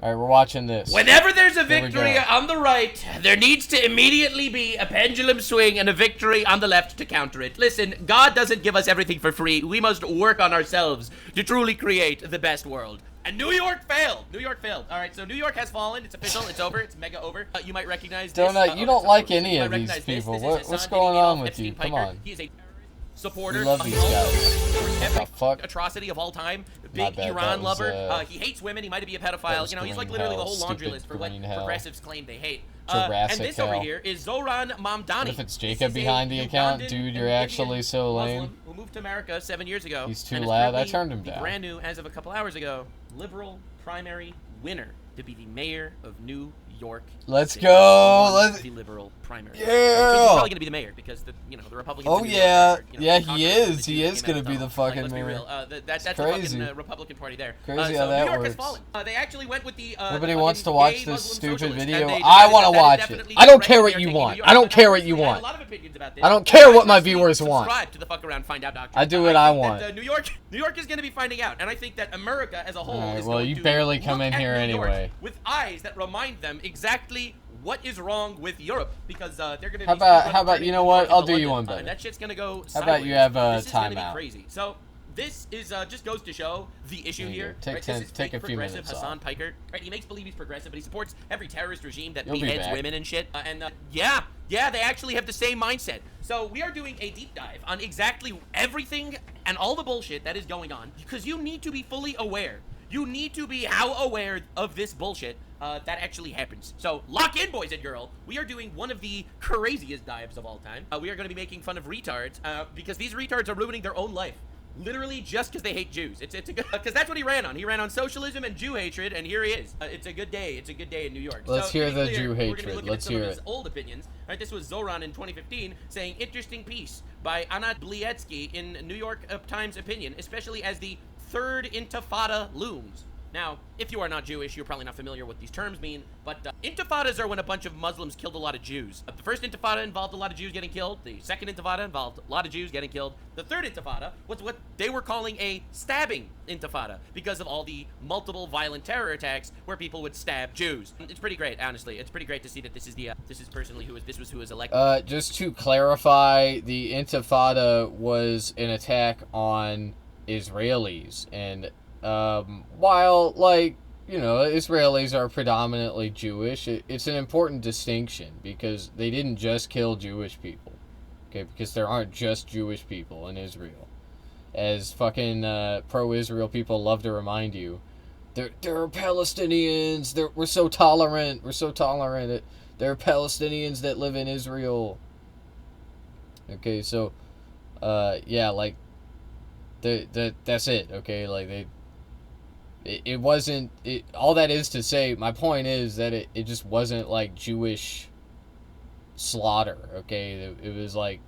All right, we're watching this. Whenever there's a victory on the right, there needs to immediately be a pendulum swing and a victory on the left to counter it. Listen, God doesn't give us everything for free. We must work on ourselves to truly create the best world. And New York failed. New York failed. All right, so New York has fallen. It's official. It's over. It's mega over. You might recognize this. Donut, you don't like any of these people. What's going on with you? Come on. He is a supporter. You love these guys. Every fuck? atrocity of all time. Big Iran lover. He hates women. He might be a pedophile. You know, he's like literally the whole laundry list for what progressives claim they hate. And this over here is Zoran Mamdani. What if it's Jacob behind the account? Dude, you're actually so lame. Muslim who moved to America 7 years ago. He's too loud. I turned him down. Brand new, as of a couple hours ago, liberal primary winner to be the mayor of New York. Let's go. Let's the liberal primary. Yeah. He's probably gonna be the mayor because the Republicans. Oh yeah, yeah, he is. He is gonna be the fucking mayor. That's crazy. the fucking Republican Party there. Crazy how that New York works. Has fallen. They actually went with the. Nobody wants to watch this stupid video. I want to watch it. I don't care what you want. I don't care what you want. I don't care what my viewers want. Subscribe to the fuck around, find out, doctor. I do what I want. New York is gonna be finding out, and I think that America as a whole. All right, is well, going you to barely come in look here at New York anyway. with eyes that remind them exactly what is wrong with Europe, because they're gonna be. How about you know what? I'll do you one better. That shit's gonna go. How about you have a this is gonna be timeout? crazy. So this is just goes to show the issue here. Take right? This is take a few progressive minutes Hassan off. Piker. Right? He makes believe he's progressive, but he supports every terrorist regime that You'll be beheads back. women and shit. Yeah, they actually have the same mindset. So we are doing a deep dive on exactly everything and all the bullshit that is going on, because you need to be fully aware. You need to be how aware of this bullshit that actually happens. So lock in, boys and girls. We are doing one of the craziest dives of all time. We are going to be making fun of retards because these retards are ruining their own life. Literally just because they hate Jews. It's a good, because that's what he ran on. He ran on socialism and Jew hatred, and here he is. It's a good day. It's a good day in New York. Let's hear the Jew We're hatred. gonna be looking Let's at some hear of his it. old opinions. Right, this was Zoran in 2015 saying, interesting piece by Anat Blietsky in New York Times opinion, especially as the third intifada looms. Now, if you are not Jewish, you're probably not familiar with these terms mean, but intifadas are when a bunch of Muslims killed a lot of Jews. The first intifada involved a lot of Jews getting killed. The second intifada involved a lot of Jews getting killed. The third intifada was what they were calling a stabbing intifada because of all the multiple violent terror attacks where people would stab Jews. It's pretty great, honestly. It's pretty great to see that this is the this is personally who was elected. Just to clarify, the intifada was an attack on Israelis, and while, like, you know, Israelis are predominantly Jewish, it's an important distinction because they didn't just kill Jewish people, okay, because there aren't just Jewish people in Israel. As fucking pro-Israel people love to remind you, there are Palestinians, we're so tolerant, there are Palestinians that live in Israel. Okay, so, yeah, like, that's it, okay, like, it wasn't, all that is to say, my point is that it just wasn't, like, Jewish slaughter, okay? It was, like,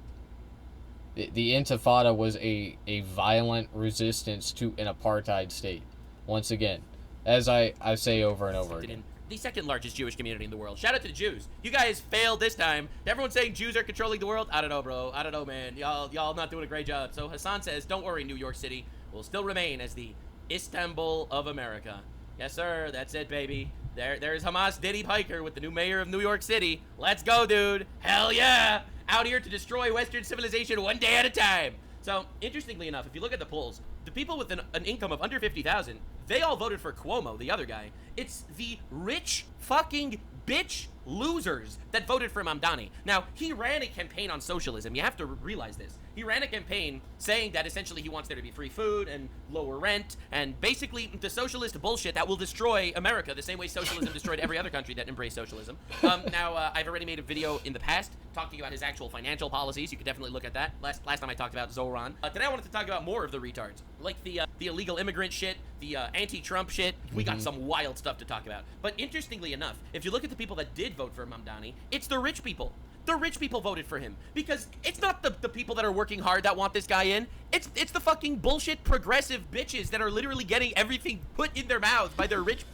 the Intifada was a violent resistance to an apartheid state. Once again, as I say over and over again. The second largest Jewish community in the world. Shout out to the Jews. You guys failed this time. Everyone's saying Jews are controlling the world. I don't know, bro. I don't know, man. Y'all not doing a great job. So Hassan says, don't worry, New York City will still remain as the Istanbul of America. Yes, sir. That's it, baby. There's Hamas Diddy Piker with the new mayor of New York City. Let's go, dude. Hell yeah. Out here to destroy Western civilization one day at a time. So, interestingly enough, if you look at the polls, the people with an income of under 50,000, they all voted for Cuomo, the other guy. It's the rich fucking bitch losers that voted for Mamdani. Now, he ran a campaign on socialism. You have to realize this. He ran a campaign saying that essentially he wants there to be free food and lower rent and basically the socialist bullshit that will destroy America the same way socialism destroyed every other country that embraced socialism. Now, I've already made a video in the past talking about his actual financial policies. You could definitely look at that. Last time I talked about Zoran. Today I wanted to talk about more of the retards, like the illegal immigrant shit, the anti-Trump shit. We got some wild stuff to talk about. But interestingly enough, if you look at the people that did vote for Mamdani, it's the rich people. The rich people voted for him because it's not the people that are working hard that want this guy in. It's the fucking bullshit progressive bitches that are literally getting everything put in their mouths by their rich.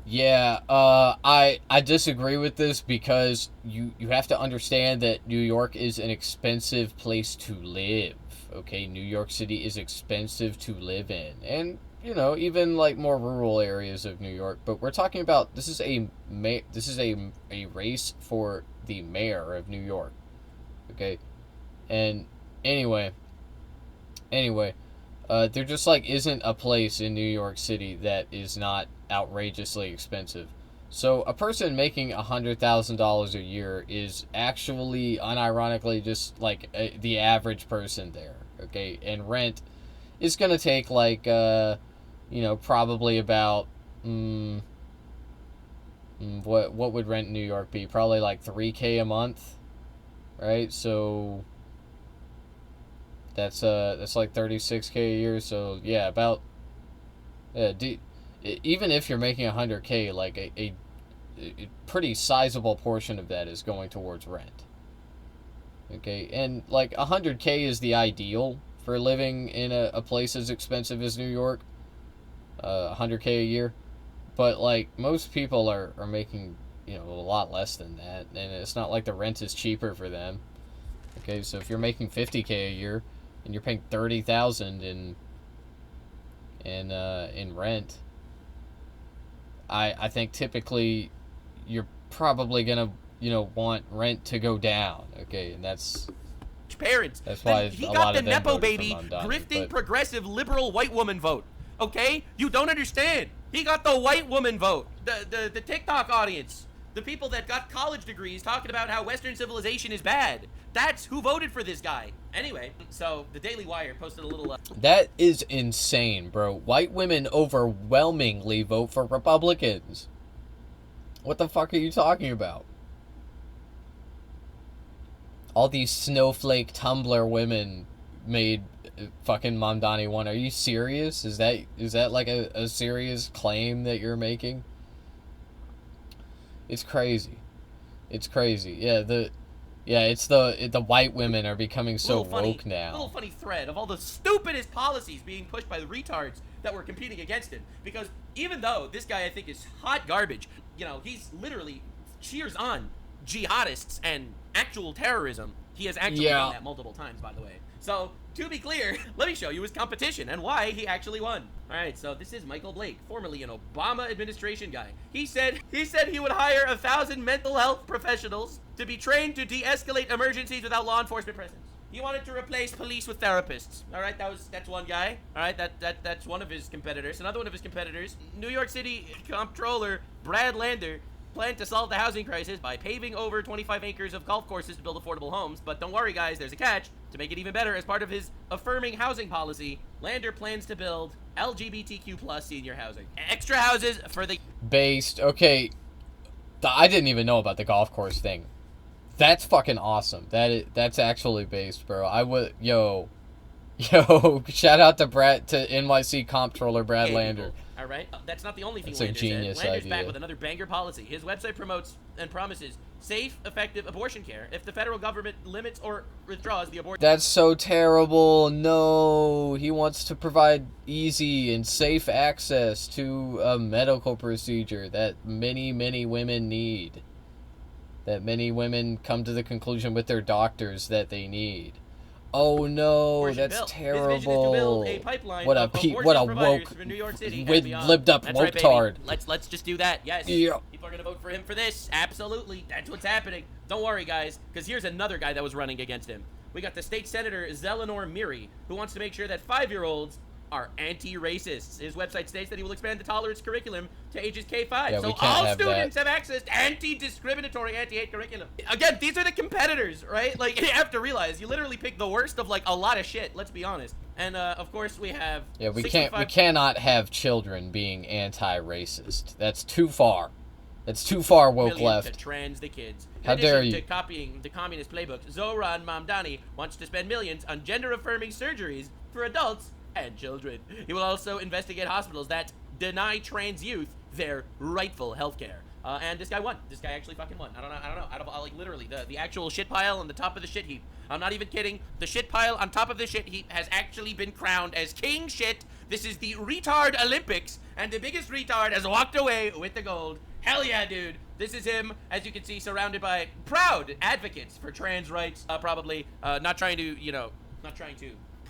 Yeah, I disagree with this because you have to understand that New York is an expensive place to live. Okay, New York City is expensive to live in, and you know, even like more rural areas of New York. But we're talking about this is a race for the mayor of New York. Okay, and anyway, there just like isn't a place in New York City that is not outrageously expensive. So a person making $100,000 a year is actually, unironically, just like the average person there. Okay, and rent is gonna take like probably about what would rent in New York be? Probably like $3K a month, right? So that's like $36K a year. So yeah, about even if you're making $100K, like a pretty sizable portion of that is going towards rent. Okay, and like $100K is the ideal for living in a place as expensive as New York. $100K a year, but like most people are making a lot less than that, and it's not like the rent is cheaper for them. Okay, so if you're making $50K a year and you're paying $30,000 in rent, I think typically you're probably gonna want rent to go down. Okay, and that's parents. That's why he a got lot the of them nepo voted for baby, Mamdani, grifting, but progressive, liberal white woman vote. Okay, you don't understand. He got the white woman vote. The TikTok audience, the people that got college degrees talking about how Western civilization is bad. That's who voted for this guy. Anyway, so the Daily Wire posted a little. That is insane, bro. White women overwhelmingly vote for Republicans. What the fuck are you talking about? All these snowflake Tumblr women made fucking Mamdani one. Are you serious? Is that like a serious claim that you're making? It's crazy. It's crazy. It's the white women are becoming so woke now. Little funny thread of all the stupidest policies being pushed by the retards that were competing against him. Because even though this guy I think is hot garbage, he's literally cheers on jihadists and actual terrorism. He has actually done that multiple times, by the way. So, to be clear, let me show you his competition and why he actually won. Alright, so this is Michael Blake, formerly an Obama administration guy. He said he would hire 1,000 mental health professionals to be trained to de-escalate emergencies without law enforcement presence. He wanted to replace police with therapists. Alright, that's one guy. Alright, that's one of his competitors. Another one of his competitors, New York City Comptroller Brad Lander, planned to solve the housing crisis by paving over 25 acres of golf courses to build affordable homes. But don't worry, guys, there's a catch. To make it even better, as part of his affirming housing policy, Lander plans to build LGBTQ plus senior housing. Extra houses for the... Okay, I didn't even know about the golf course thing. That's fucking awesome. That's actually based, bro. Shout out to NYC Comptroller Brad Lander. All right, that's not the only thing That's Lander a genius said. Lander's idea. back with another banger policy. His website promotes and promises safe, effective abortion care if the federal government limits or withdraws the abortion. That's so terrible. No, he wants to provide easy and safe access to a medical procedure that many, many women need. That many women come to the conclusion with their doctors that they need. Oh no, that's terrible. His vision is to build a pipeline what a woke, for New York City with lived up that's woke-tard. Right, let's just do that. Yes. Yeah. People are gonna vote for him for this. Absolutely. That's what's happening. Don't worry, guys, because here's another guy that was running against him. We got the state senator Zelenor Miri, who wants to make sure that 5-year-olds are anti-racists. His website states that he will expand the tolerance curriculum to ages K-5. So all students have access to anti-discriminatory, anti-hate curriculum. Again, these are the competitors, right? Like, you have to realize, you literally pick the worst of, like, a lot of shit, let's be honest. And, of course, we have... Yeah, we cannot have children being anti-racist. That's too far. That's too far woke left. To trans the kids. How dare you? To copying the communist playbook, Zohran Mamdani wants to spend millions on gender-affirming surgeries for adults and children. He will also investigate hospitals that deny trans youth their rightful health care. And this guy won. This guy actually fucking won. I don't know. Out of, like, literally, the actual shit pile on the top of the shit heap. I'm not even kidding. The shit pile on top of the shit heap has actually been crowned as king shit. This is the retard Olympics, and the biggest retard has walked away with the gold. Hell yeah, dude. This is him, as you can see, surrounded by proud advocates for trans rights. Probably not trying to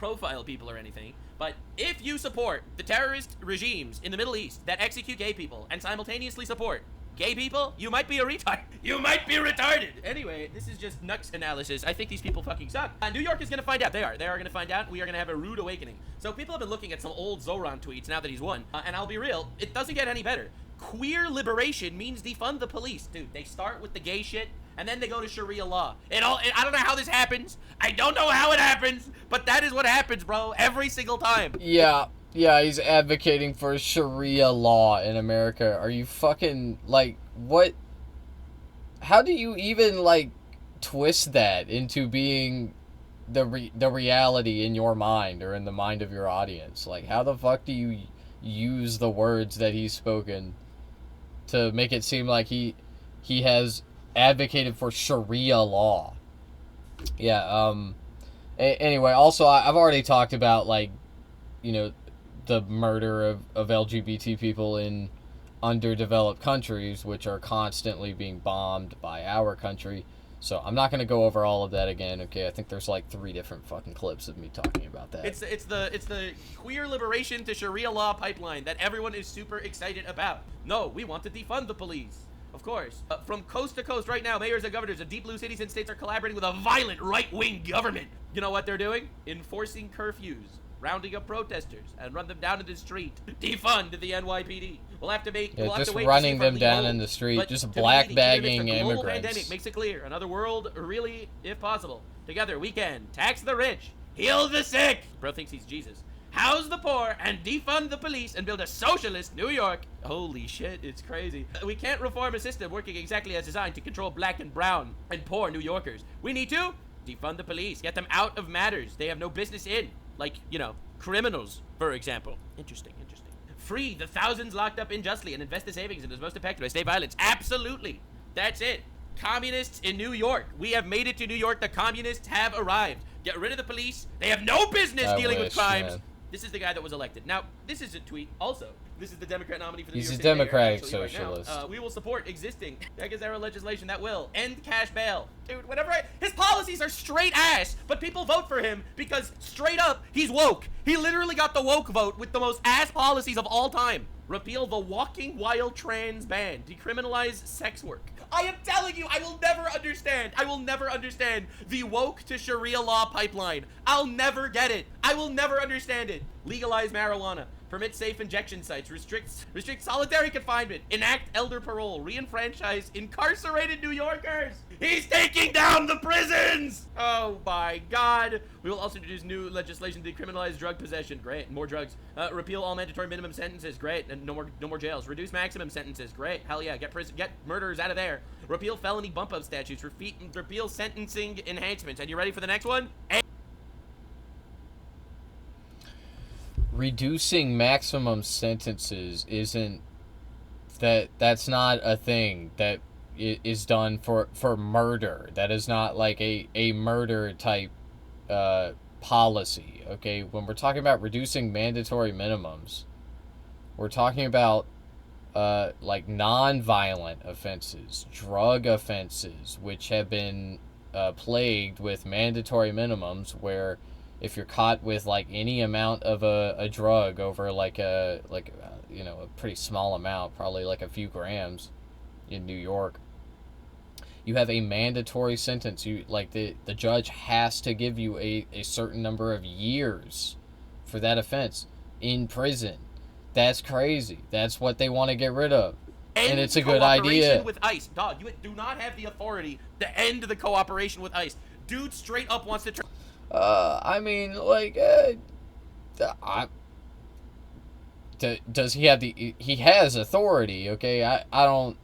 profile people or anything, but if you support the terrorist regimes in the Middle East that execute gay people and simultaneously support gay people, you might be a retard. You might be retarded. Anyway, this is just Nux analysis. I think these people fucking suck. New York is gonna find out. They are gonna find out. We are gonna have a rude awakening. So people have been looking at some old Zoran tweets now that he's won. And I'll be real, it doesn't get any better. Queer liberation means defund the police. Dude, they start with the gay shit, and then they go to Sharia law. I don't know how this happens. I don't know how it happens, but that is what happens, bro, every single time. Yeah, he's advocating for Sharia law in America. Are you fucking, like, what? How do you even, like, twist that into being the reality in your mind or in the mind of your audience? Like, how the fuck do you use the words that he's spoken to make it seem like he has advocated for Sharia law? Yeah, anyway, also, I've already talked about, like, you know, the murder of LGBT people in underdeveloped countries, which are constantly being bombed by our country. So I'm not going to go over all of that again, okay? I think there's like 3 different fucking clips of me talking about that. It's the queer liberation to Sharia law pipeline that everyone is super excited about. No, we want to defund the police. Of course. From coast to coast right now, mayors and governors of deep blue cities and states are collaborating with a violent right-wing government. You know what they're doing? Enforcing curfews, rounding up protesters, and run them down in the street. Defund the NYPD. We'll have to wait just to running see them down in the street, just black bagging the global immigrants. Pandemic makes it clear. Another world, really, if possible. Together we can tax the rich, heal the sick. Bro thinks he's Jesus. House the poor and defund the police and build a socialist New York. Holy shit, it's crazy. We can't reform a system working exactly as designed to control black and brown and poor New Yorkers. We need to defund the police, get them out of matters they have no business in. Like, you know, criminals, for example. Interesting. Free the thousands locked up unjustly and invest the savings in those most affected by state violence. Absolutely. That's it. Communists in New York. We have made it to New York. The communists have arrived. Get rid of the police. They have no business dealing with crimes. Man. This is the guy that was elected. Now, this is a tweet also. This is the Democrat nominee for the New York State Mayor. He's a Democratic socialist. Right now. We will support existing Megazero legislation that will end cash bail. Dude, his policies are straight ass, but people vote for him because straight up, he's woke. He literally got the woke vote with the most ass policies of all time. Repeal the walking while trans ban. Decriminalize sex work. I am telling you, I will never understand the woke to Sharia law pipeline. I'll never get it. I will never understand it. Legalize marijuana. Permit safe injection sites. Restrict solitary confinement. Enact elder parole. Re-enfranchise incarcerated New Yorkers. He's taking down the prisons. Oh my God. We will also introduce new legislation to decriminalize drug possession. Great. More drugs. Repeal all mandatory minimum sentences. Great. And no more jails. Reduce maximum sentences. Great. Hell yeah. Get murderers out of there. Repeal felony bump up statutes. Repeal sentencing enhancements. And you ready for the next one? Reducing maximum sentences that's not a thing that is done for murder. That is not like a murder type policy, okay? When we're talking about reducing mandatory minimums, we're talking about like non-violent offenses, drug offenses, which have been plagued with mandatory minimums, where if you're caught with like any amount of a drug over like a pretty small amount, probably like a few grams in New York, you have a mandatory sentence. You the judge has to give you a certain number of years for that offense in prison. That's crazy. That's what they want to get rid of. And it's a good idea. With ICE. Dog, you do not have the authority to end the cooperation with ICE. Dude straight up wants to I mean, like, does he have he has authority, okay? I don't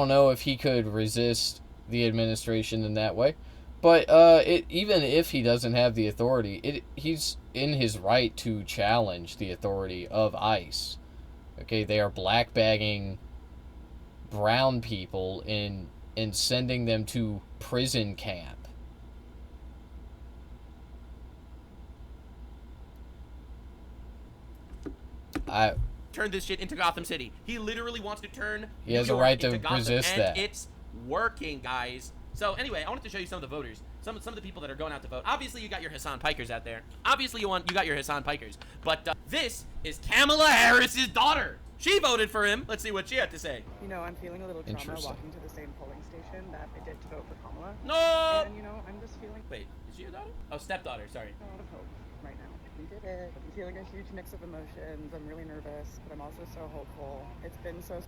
know if he could resist the administration in that way, but even if he doesn't have the authority, he's in his right to challenge the authority of ICE. Okay, they are black bagging brown people and sending them to prison camp. Turn this shit into Gotham City. He literally wants to turn He has a right to resist that. And it's working, guys. So anyway, I wanted to show you some of the voters. some of the people that are going out to vote. Obviously, you got your Hassan Pikers out there. Obviously, you got your Hassan Pikers. But this is Kamala Harris's daughter. She voted for him. Let's see what she had to say. You know, I'm feeling a little trauma walking to the same polling station that I did to vote for Kamala. No! And, you know, I'm just feeling... Wait, is she your daughter? Oh, stepdaughter, sorry. A lot of hope right now. We did it. I'm feeling a huge mix of emotions. I'm really nervous, but I'm also so hopeful. It's been so...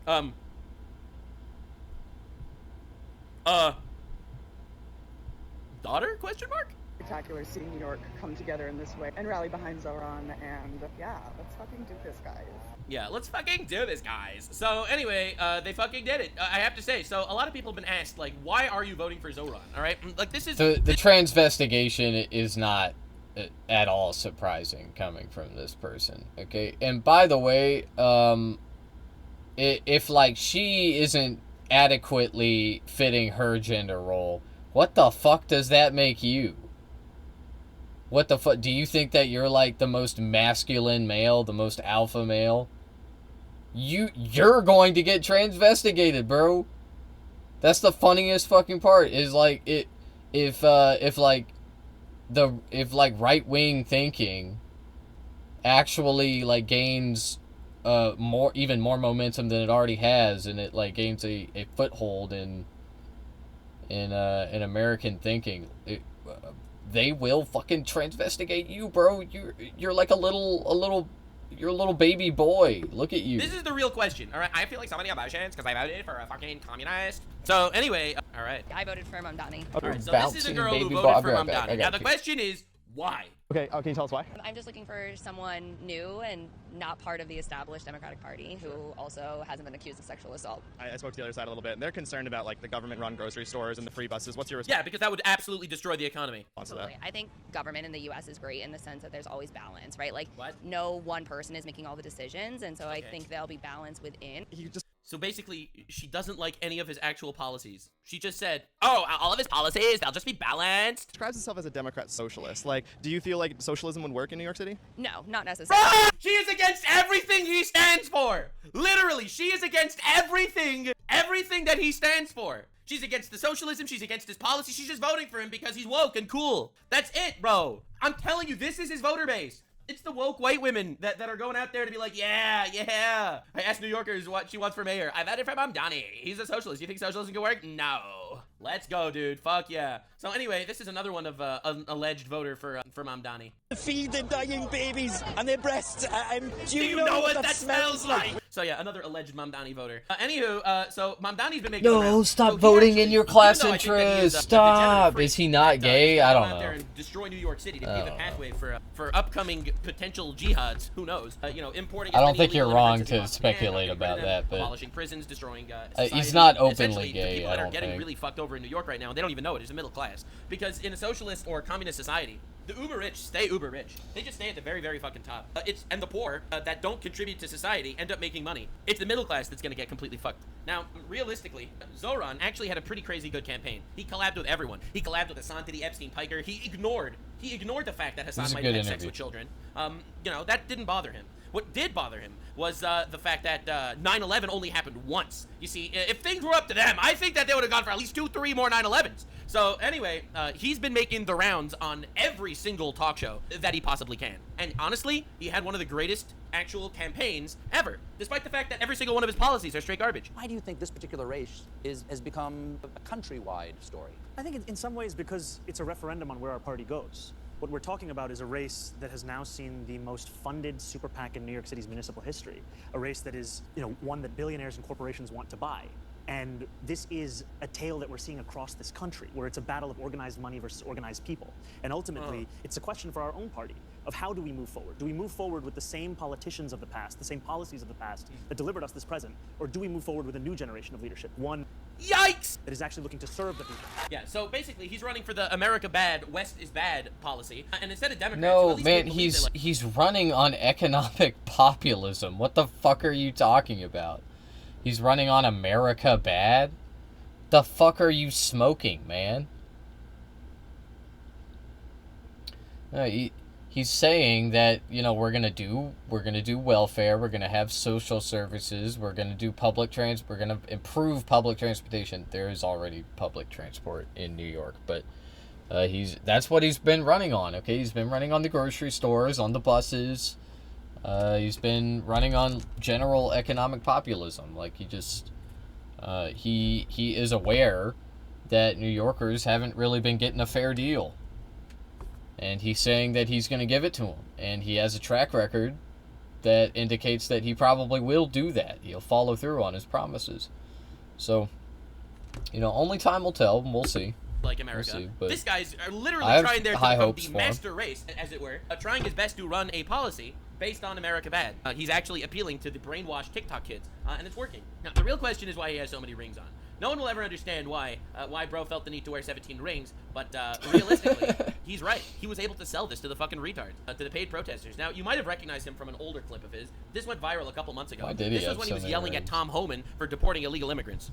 Daughter? Question mark? Spectacular seeing New York come together in this way and rally behind Zoran, and yeah, let's fucking do this, guys. Yeah, let's fucking do this, guys. So anyway, they fucking did it. I have to say, so a lot of people have been asked, like, why are you voting for Zoran? All right, like this is the transvestigation is not at all surprising coming from this person. Okay, and by the way, if like she isn't adequately fitting her gender role, what the fuck does that make you? What the fuck? Do you think that you're like the most masculine male, the most alpha male? You're going to get transvestigated, bro. That's the funniest fucking part. Is like if right-wing thinking actually like gains even more momentum than it already has, and it like gains a foothold in American thinking, they will fucking transvestigate you, bro. You're like a little baby boy. Look at you. This is the real question, all right? I feel like so many emotions because I voted for a fucking communist. So anyway, all right. I voted for Mamdani. All right, so this is a girl who voted for Mamdani. Now the question is, why? Okay, can you tell us why? I'm just looking for someone new and not part of the established Democratic Party who also hasn't been accused of sexual assault. I spoke to the other side a little bit, and they're concerned about like the government-run grocery stores and the free buses. What's your response? Yeah, because that would absolutely destroy the economy. Absolutely. I think government in the U.S. is great in the sense that there's always balance, right? Like, what? No one person is making all the decisions, and so I think there'll be balance within. So basically, she doesn't like any of his actual policies. She just said, oh, all of his policies, they'll just be balanced. Describes herself as a Democrat socialist. Like, do you feel like socialism would work in New York City? No, not necessarily. She is against everything he stands for. Literally, she is against everything that he stands for. She's against the socialism. She's against his policy. She's just voting for him because he's woke and cool. That's it, bro. I'm telling you, this is his voter base. It's the woke white women that are going out there to be like, yeah. I asked New Yorkers what she wants for mayor. I voted for Mamdani. He's a socialist. You think socialism can work? No. Let's go, dude. Fuck yeah. So anyway, this is another one of an alleged voter for Mamdani. Feed the dying babies and their breasts. Do you know what that smells like? So yeah, another alleged Mamdani voter. Anywho, so Mamdani's been making No, stop voting in your class interest. Stop. Is he not gay? I don't know. Out there and destroy New York City to pave a pathway for upcoming potential jihads. Who knows? Importing. I don't think you're wrong to speculate about that, but abolishing prisons, destroying he's not openly gay. The people that I are don't getting think. really fucked over in New York right now, and they don't even know it. It's the middle class. Because in a socialist or communist society, the uber rich stay uber rich. They just stay at the very, very fucking top. And the poor that don't contribute to society end up making money. It's the middle class that's gonna get completely fucked. Now, realistically, Zoran actually had a pretty crazy good campaign. He collabed with everyone. He collabed with Hassan to the Epstein Piker. He ignored the fact that Hassan might have had sex with children. That didn't bother him. What did bother him was the fact that 9/11 only happened once. You see, if things were up to them, I think that they would have gone for at least 2-3 more 9/11s. So anyway, he's been making the rounds on every single talk show that he possibly can. And honestly, he had one of the greatest actual campaigns ever, despite the fact that every single one of his policies are straight garbage. Why do you think this particular race has become a countrywide story? I think in some ways because it's a referendum on where our party goes. What we're talking about is a race that has now seen the most funded super PAC in New York City's municipal history. A race that is, one that billionaires and corporations want to buy. And this is a tale that we're seeing across this country, where it's a battle of organized money versus organized people. And ultimately, it's a question for our own party of how do we move forward? Do we move forward with the same politicians of the past, the same policies of the past that delivered us this present? Or do we move forward with a new generation of leadership? One Yikes! that is actually looking to serve the people. Yeah, so basically, he's running for the America bad, West is bad policy. And instead of Democrats... No, man, he's running on economic populism. What the fuck are you talking about? He's running on America bad? The fuck are you smoking, man? He's saying that, we're gonna do welfare, we're gonna have social services, we're gonna do we're gonna improve public transportation. There is already public transport in New York, but That's what he's been running on. Okay, he's been running on the grocery stores, on the buses. He's been running on general economic populism. Like he just he is aware that New Yorkers haven't really been getting a fair deal, and he's saying that he's going to give it to them, and he has a track record that indicates that he probably will do that. He'll follow through on his promises. So, you know, only time will tell, and we'll see. Like America. We'll see, but this guy's literally I have trying there to high become hopes the for him. master race, as it were, trying his best to run a policy based on America bad. He's actually appealing to the brainwashed TikTok kids, and it's working. Now, the real question is why he has so many rings on. No one will ever understand why bro felt the need to wear 17 rings, but realistically, he's right. He was able to sell this to the fucking retards, to the paid protesters. Now, you might have recognized him from an older clip of his. This went viral a couple months ago. Why did he This was have when so he was many yelling rings? at Tom Homan for deporting illegal immigrants.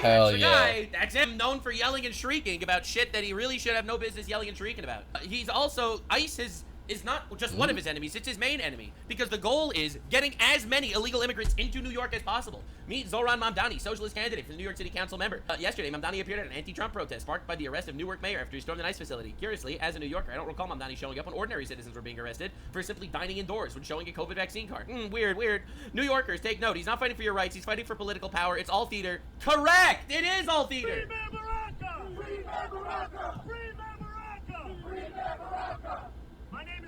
Hell The yeah. guy, that's him, known for yelling and shrieking about shit that he really should have no business yelling and shrieking about. He's also, ICE is not just one of his enemies, it's his main enemy. Because the goal is getting as many illegal immigrants into New York as possible. Meet Zoran Mamdani, socialist candidate for the New York City Council member. Yesterday, Mamdani appeared at an anti-Trump protest sparked by the arrest of Newark mayor after he stormed an ICE facility. Curiously, as a New Yorker, I don't recall Mamdani showing up when ordinary citizens were being arrested for simply dining indoors when showing a COVID vaccine card. Weird. New Yorkers, take note. He's not fighting for your rights. He's fighting for political power. It's all theater. Correct! It is all theater!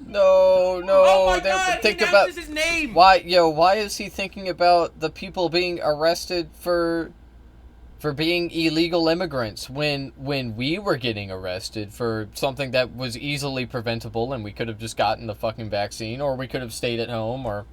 No, Oh my God, think he about announces his name! why is he thinking about the people being arrested for being illegal immigrants when we were getting arrested for something that was easily preventable and we could have just gotten the fucking vaccine, or we could have stayed at home, or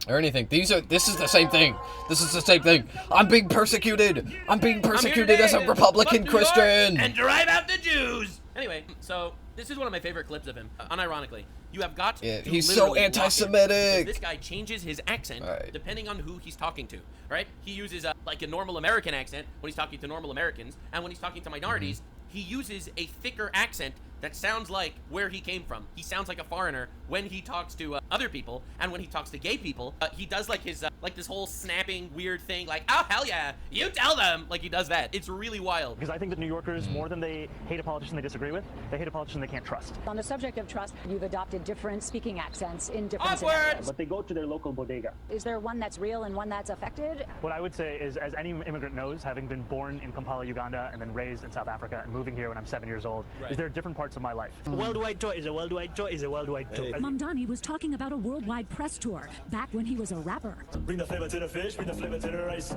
anything. This is the same thing. This is the same thing. I'm being persecuted. I'm being persecuted as a Republican Fuck New York Christian. and drive out the Jews. Anyway, so this is one of my favorite clips of him. Unironically, you have got to he's so literally watch it, anti-Semitic. because this guy changes his accent Right. depending on who he's talking to. Right? He uses like a normal American accent when he's talking to normal Americans, and when he's talking to minorities, he uses a thicker accent that sounds like where he came from. He sounds like a foreigner when he talks to other people, and when he talks to gay people, he does like his like this whole snapping weird thing, like, oh hell yeah, you tell them, like he does that. It's really wild. Because I think that New Yorkers, more than they hate a politician they disagree with, they hate a politician they can't trust. On the subject of trust, you've adopted different speaking accents in different Upwards! scenarios. But they go to their local bodega. Is there one that's real and one that's affected? What I would say is, as any immigrant knows, having been born in Kampala, Uganda, and then raised in South Africa and moving here when I'm 7 years old, is there are different parts of my life. A worldwide tour is a worldwide tour is a worldwide tour. Mamdani was talking about a worldwide press tour back when he was a rapper. Bring the flavor to the fish, bring the flavor to the rice.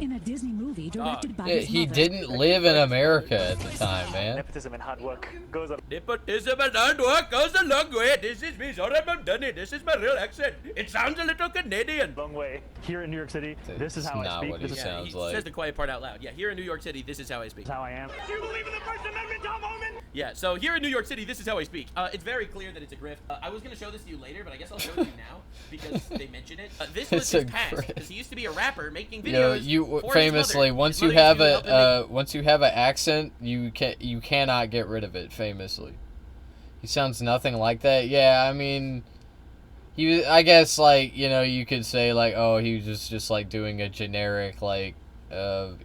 In a Disney movie directed by his He mother. didn't live in America at the time, man. Nepotism and hard work goes a Nepotism and hard work goes a long way. This is me, Zoran Mamdani. This is my real accent. It sounds a little Canadian. long way. Here in New York City, this is how I not speak. what This he is sounds he like. says the quiet part out loud. Yeah, here in New York City, this is how I speak. how I am. Do you believe in the First Amendment, Tom Homan? Yeah, so here in New York City, this is how I speak. It's very clear that it's a grift. I was going to show this to you later, but I guess I'll show it to you now because they mention it. This was It's his a past, grift. because he used to be a rapper making You know, videos you for his famously mother. once His you mother have used to help him make- once you have an accent, you cannot get rid of it. Famously, he sounds nothing like that. Yeah, I mean, I guess like you could say like, oh, he was just like doing a generic like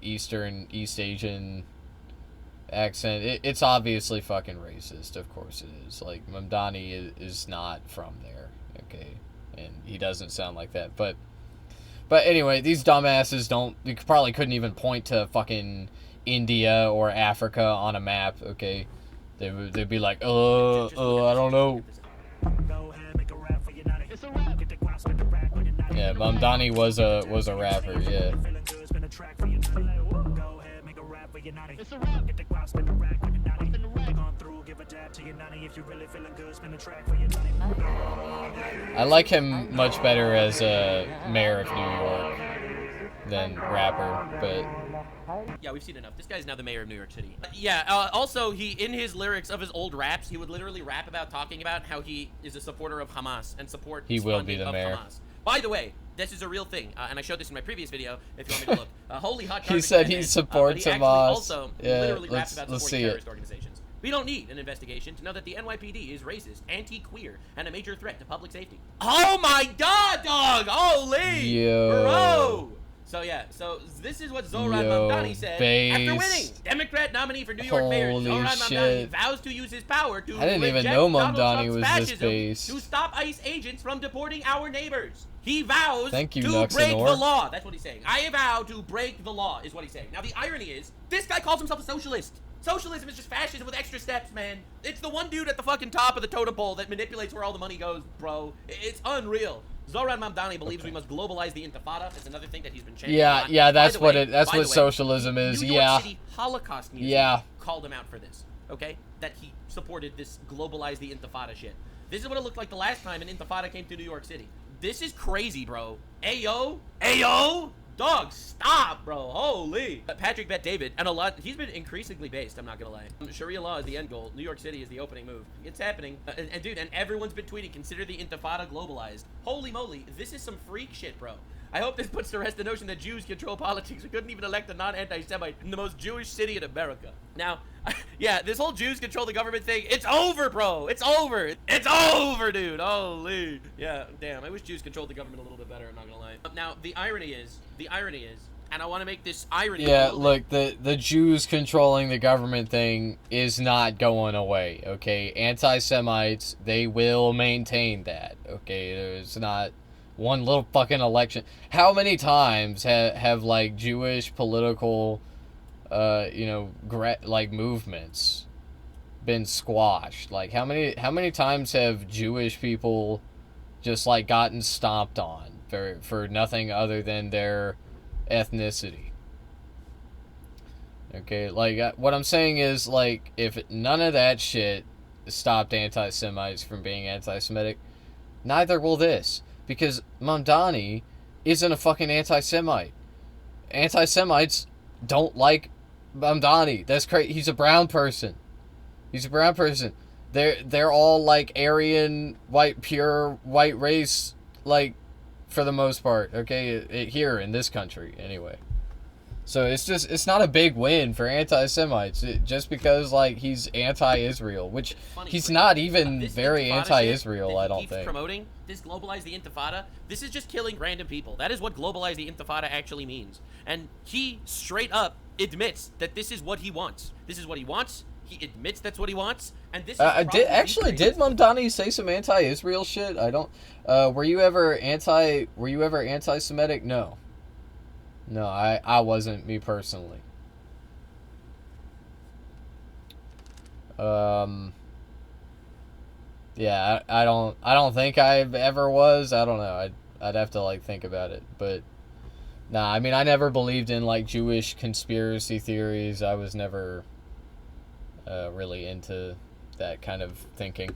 East Asian accent. It's obviously fucking racist. Of course it is. Like Mamdani is not from there. Okay, and he doesn't sound like that. But anyway, these dumbasses they probably couldn't even point to fucking India or Africa on a map. Okay, they'd be like, I don't know. Yeah, Mamdani was a rapper. Yeah. I like him much better as a mayor of New York than rapper, but Yeah, we've seen enough. This guy's now the mayor of New York City. Also, in his lyrics of his old raps, he would literally rap about talking about how he is a supporter of Hamas and supports He will funding be the of mayor. Hamas. By the way, this is a real thing, and I showed this in my previous video, if you want me to look. Holy hot He garbage said man, he supports but he actually Hamas. also Yeah, literally raps let's about see supporting it. terrorist organizations. We don't need an investigation to know that the NYPD is racist, anti-queer, and a major threat to public safety. Oh my god, dog! Holy! Yo. Bro! So yeah, so this is what Zohran Yo, Mamdani said after winning. based. Democrat nominee for New York Mayor Holy Zohran Mamdani shit. vows to use his power to I didn't even reject know Donald Mamdani Trump's was this fascism based. to stop ICE agents from deporting our neighbors. He vows Thank you, to Nux break Taku. the law. That's what he's saying. I vow to break the law, is what he's saying. Now the irony is, this guy calls himself a socialist. Socialism is just fascism with extra steps, man. It's the one dude at the fucking top of the totem pole that manipulates where all the money goes, bro. It's unreal. Zohran Mamdani believes we must globalize the Intifada. It's another thing that he's been chanting. Yeah, on. yeah, By that's the what way- it. That's by what the way, socialism is. New York Yeah. City Holocaust Museum Yeah. called him out for this. Okay, that he supported this globalize the Intifada shit. This is what it looked like the last time an Intifada came to New York City. This is crazy, bro. Ayo, ayo. Dog, stop, bro. Holy. Patrick Bet David, and a lot, he's been increasingly based, I'm not gonna lie. Sharia law is the end goal. New York City is the opening move. It's happening. And dude, and everyone's been tweeting, consider the Intifada globalized. Holy moly, this is some freak shit, bro. I hope this puts to rest the notion that Jews control politics. We couldn't even elect a non-anti-Semite in the most Jewish city in America. Now, yeah, this whole Jews control the government thing, it's over, bro. It's over. It's over, dude. Holy. Yeah, damn. I wish Jews controlled the government a little bit better, I'm not gonna lie. Now, the irony is, and I want to make this irony. Yeah, look, the Jews controlling the government thing is not going away, okay? Anti-Semites, they will maintain that, okay? There's not one little fucking election. How many times have like, Jewish political, like, movements been squashed? Like, how many times have Jewish people just, like, gotten stomped on for nothing other than their ethnicity? Okay, like, what I'm saying is, like, if none of that shit stopped anti-Semites from being anti-Semitic, neither will this. Because Mamdani isn't a fucking anti-Semite. Anti-Semites don't like Mamdani. That's crazy. He's a brown person. They're all, like, Aryan, pure white race, like, for the most part, okay? Here in this country, anyway. So it's not a big win for anti-Semites, just because, like, he's anti-Israel, which he's not even very anti-Israel, I don't think. Promoting this globalize the Intifada, this is just killing random people. That is what globalize the Intifada actually means. And he straight up admits that this is what he wants. This is what he wants. He admits that's what he wants, and this is did Mamdani say some anti-Israel shit? I don't. Were you ever anti-Semitic? No, I wasn't, me personally. Yeah, I don't think I ever was. I don't know. I'd have to, like, think about it, but nah. I mean, I never believed in, like, Jewish conspiracy theories. I was never really into that kind of thinking.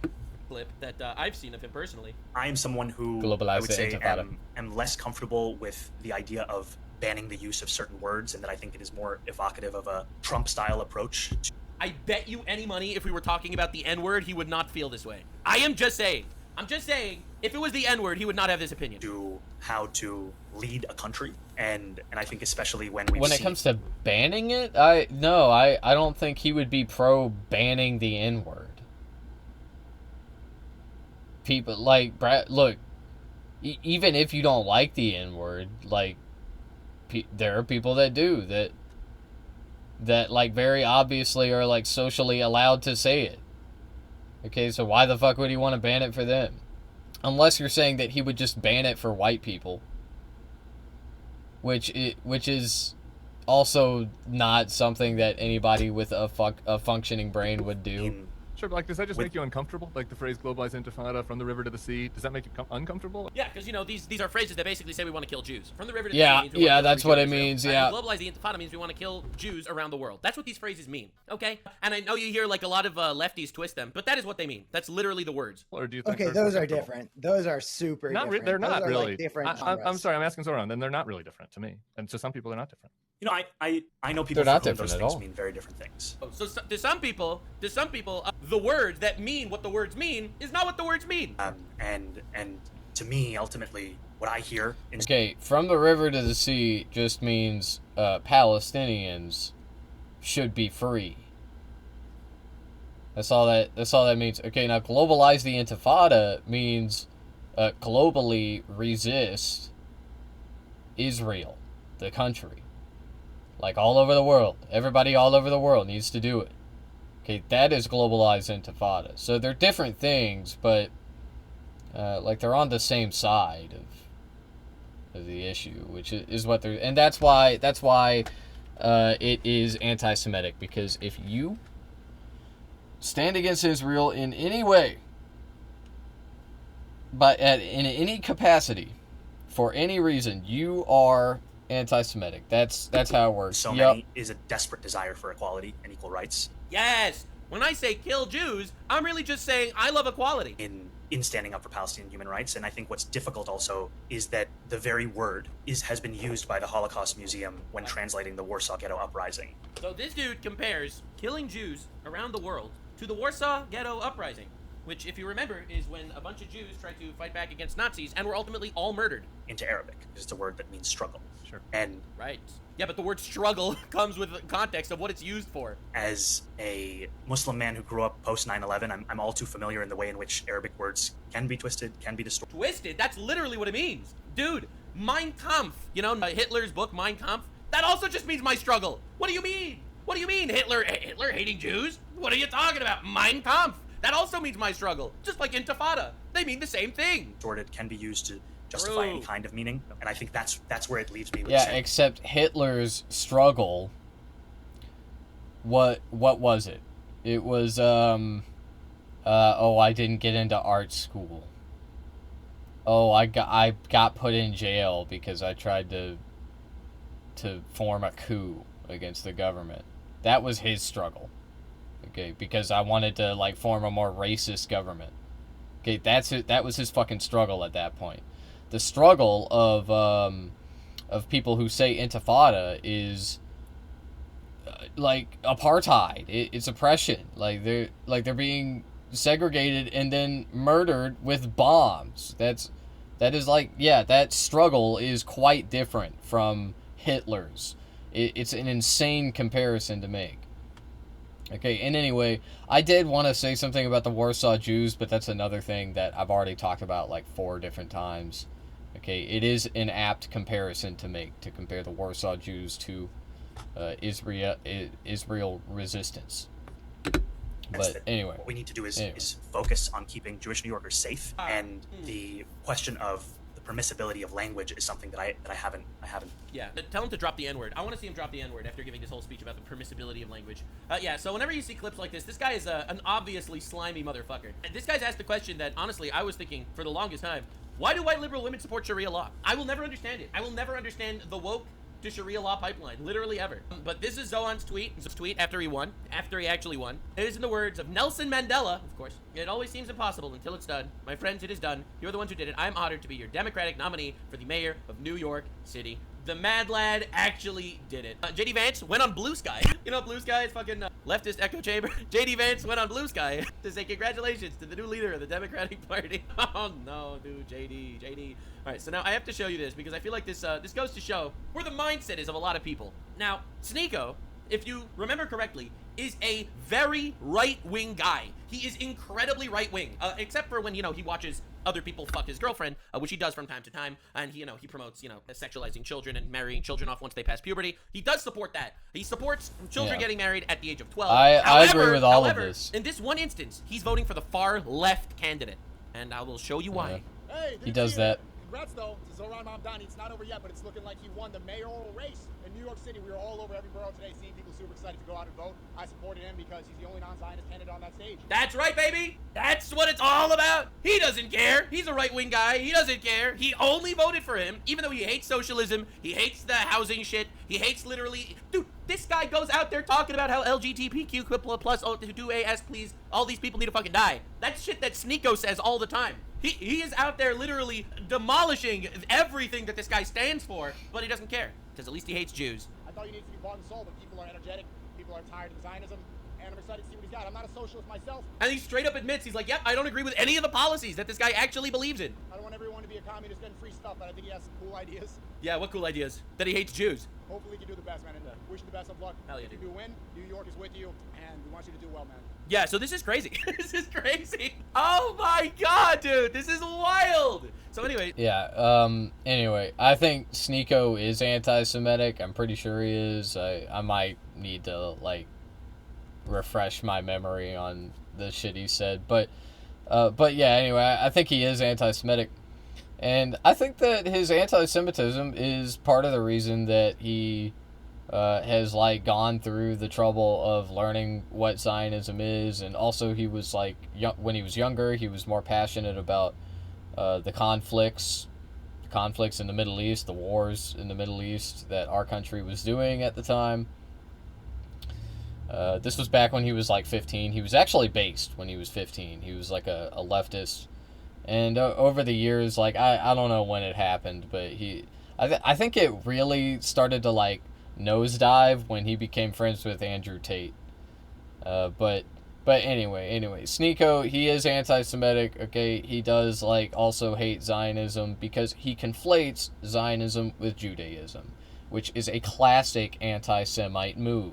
Clip that I've seen of him personally. I am someone who I would say am less comfortable with the idea of banning the use of certain words, and that I think it is more evocative of a Trump-style approach. I bet you any money if we were talking about the N-word, he would not feel this way. I'm just saying, if it was the N-word, he would not have this opinion. To how to lead a country, and I think especially when it comes to banning it, I don't think he would be pro banning the N-word. People like look, even if you don't like the N-word, like, there are people that do that like very obviously are, like, socially allowed to say it. Okay, so why the fuck would he want to ban it for them? Unless you're saying that he would just ban it for white people, which is also not something that anybody with a functioning brain would do. Sure, but, like, does that just make you uncomfortable? Like the phrase "globalize Intifada," from the river to the sea. Does that make you uncomfortable? Yeah, because, you know, these are phrases that basically say we want to kill Jews. From the river to the sea. Yeah, that's what it means. Yeah. And globalize the Intifada means we want to kill Jews around the world. That's what these phrases mean. Okay. And I know you hear, like, a lot of lefties twist them, but that is what they mean. That's literally the words. Or do you think those are different. Those are super different. They're not really. Like different I'm sorry. I'm asking Zoran. Then they're not really different to me, and to some people they're not different. You know, I know people They're not for whom different those at things all. mean very different things. So to some people, the words that mean what the words mean is not what the words mean. And to me, ultimately, what I hear. Okay, from the river to the sea just means Palestinians should be free. That's all that means. Okay, now globalize the Intifada means globally resist Israel. the country. Like all over the world. Everybody all over the world needs to do it. Okay, that is globalized intifada. So they're different things, but like they're on the same side of the issue, which is what they're, and that's why it is anti-Semitic, because if you stand against Israel in any way, but in any capacity, for any reason, you are anti-Semitic. That's how it works. So many is a desperate desire for equality and equal rights. Yes. When I say kill Jews, I'm really just saying I love equality. In standing up for Palestinian human rights, and I think what's difficult also is that the very word has been used by the Holocaust Museum when translating the Warsaw Ghetto Uprising. So this dude compares killing Jews around the world to the Warsaw Ghetto Uprising, which, if you remember, is when a bunch of Jews tried to fight back against Nazis and were ultimately all murdered. Into Arabic, because it's a word that means struggle. Sure. And right. Yeah, but the word struggle comes with the context of what it's used for. As a Muslim man who grew up post 9/11, I'm all too familiar in the way in which Arabic words can be twisted, can be distorted. Twisted? That's literally what it means. Dude, Mein Kampf, you know, Hitler's book, Mein Kampf, that also just means my struggle. What do you mean? What do you mean, Hitler hating Jews? What are you talking about? Mein Kampf. That also means my struggle. Just like intifada. They mean the same thing. Distorted can be used to justify any kind of meaning, and I think that's where it leaves me with yeah, except Hitler's struggle, what was it? It was oh, I didn't get into art school. Oh, I got put in jail because I tried to form a coup against the government. That was his struggle. Okay, because I wanted to like form a more racist government. Okay, that's it. That was his fucking struggle at that point. The struggle of people who say intifada is like apartheid. It's oppression. Like they're being segregated and then murdered with bombs. That is like, yeah, that struggle is quite different from Hitler's. It's an insane comparison to make. Okay, and anyway, I did want to say something about the Warsaw Jews, but that's another thing that I've already talked about like 4 different times. Okay, it is an apt comparison to make, to compare the Warsaw Jews to Israel resistance. But anyway, what we need to do is focus on keeping Jewish New Yorkers safe, and the question of the permissibility of language is something that I haven't. Yeah, tell him to drop the N-word. I want to see him drop the N-word after giving this whole speech about the permissibility of language. Yeah, so whenever you see clips like this guy is an obviously slimy motherfucker. And this guy's asked the question that, honestly, I was thinking for the longest time. Why do white liberal women support Sharia law? I will never understand it. I will never understand the woke to Sharia law pipeline, literally ever. But this is Zohan's tweet after he won, after he actually won. It is in the words of Nelson Mandela, of course. It always seems impossible until it's done. My friends, it is done. You're the ones who did it. I'm honored to be your Democratic nominee for the mayor of New York City. The mad lad actually did it. JD Vance went on Blue Sky. You know, Blue Sky is fucking leftist echo chamber. JD Vance went on Blue Sky to say congratulations to the new leader of the Democratic Party. Oh no, dude, JD. All right, so now I have to show you this because I feel like this goes to show where the mindset is of a lot of people. Now, Sneeko, if you remember correctly, is a very right-wing guy. He is incredibly right-wing, except for when, you know, he watches other people fuck his girlfriend, which he does from time to time, and he promotes, sexualizing children and marrying children off once they pass puberty. He does support that. He supports children getting married at the age of 12. I agree with all of this. In this one instance, he's voting for the far left candidate, and I will show you why. Hey, he does that. Congrats though to Zoran Mamdani. It's not over yet, but it's looking like he won the mayoral race in New York City. We were all over every borough today, seeing people super excited to go out and vote. I supported him because he's the only non-Zionist candidate on that stage. That's right, baby. That's what it's all about. He doesn't care. He's a right-wing guy. He doesn't care. He only voted for him, even though he hates socialism. He hates the housing shit. He hates literally... Dude, this guy goes out there talking about how LGBTQ plus do AS, please. All these people need to fucking die. That's shit that Sneeko says all the time. He is out there literally demolishing everything that this guy stands for, but he doesn't care, because at least he hates Jews. I thought you needed to be bought and sold, but people are energetic, people are tired of Zionism, and I'm excited to see what he's got. I'm not a socialist myself. And he straight up admits, he's like, yep, I don't agree with any of the policies that this guy actually believes in. I don't want everyone to be a communist and free stuff, but I think he has some cool ideas. Yeah, what cool ideas? That he hates Jews. Hopefully he can do the best, man, and wish you the best of luck. Hell yeah, If dude. you do win, New York is with you, and we want you to do well, man. Yeah, so this is crazy. This is crazy. Oh my god, dude. This is wild. So anyway. Yeah, anyway, I think Sneeko is anti-Semitic. I'm pretty sure he is. I might need to, like, refresh my memory on the shit he said. But yeah, anyway, I think he is anti-Semitic. And I think that his anti-Semitism is part of the reason that he has, like, gone through the trouble of learning what Zionism is. And also he was, like, when he was younger, he was more passionate about the conflicts in the Middle East, the wars in the Middle East that our country was doing at the time. This was back when he was like 15. He was actually based when he was 15. He was like a leftist. And over the years, like, I don't know when it happened, but I think it really started to, like, nosedive when he became friends with Andrew Tate. But anyway, Sneeko, he is anti-Semitic, okay? He does, like, also hate Zionism because he conflates Zionism with Judaism, which is a classic anti-Semite move.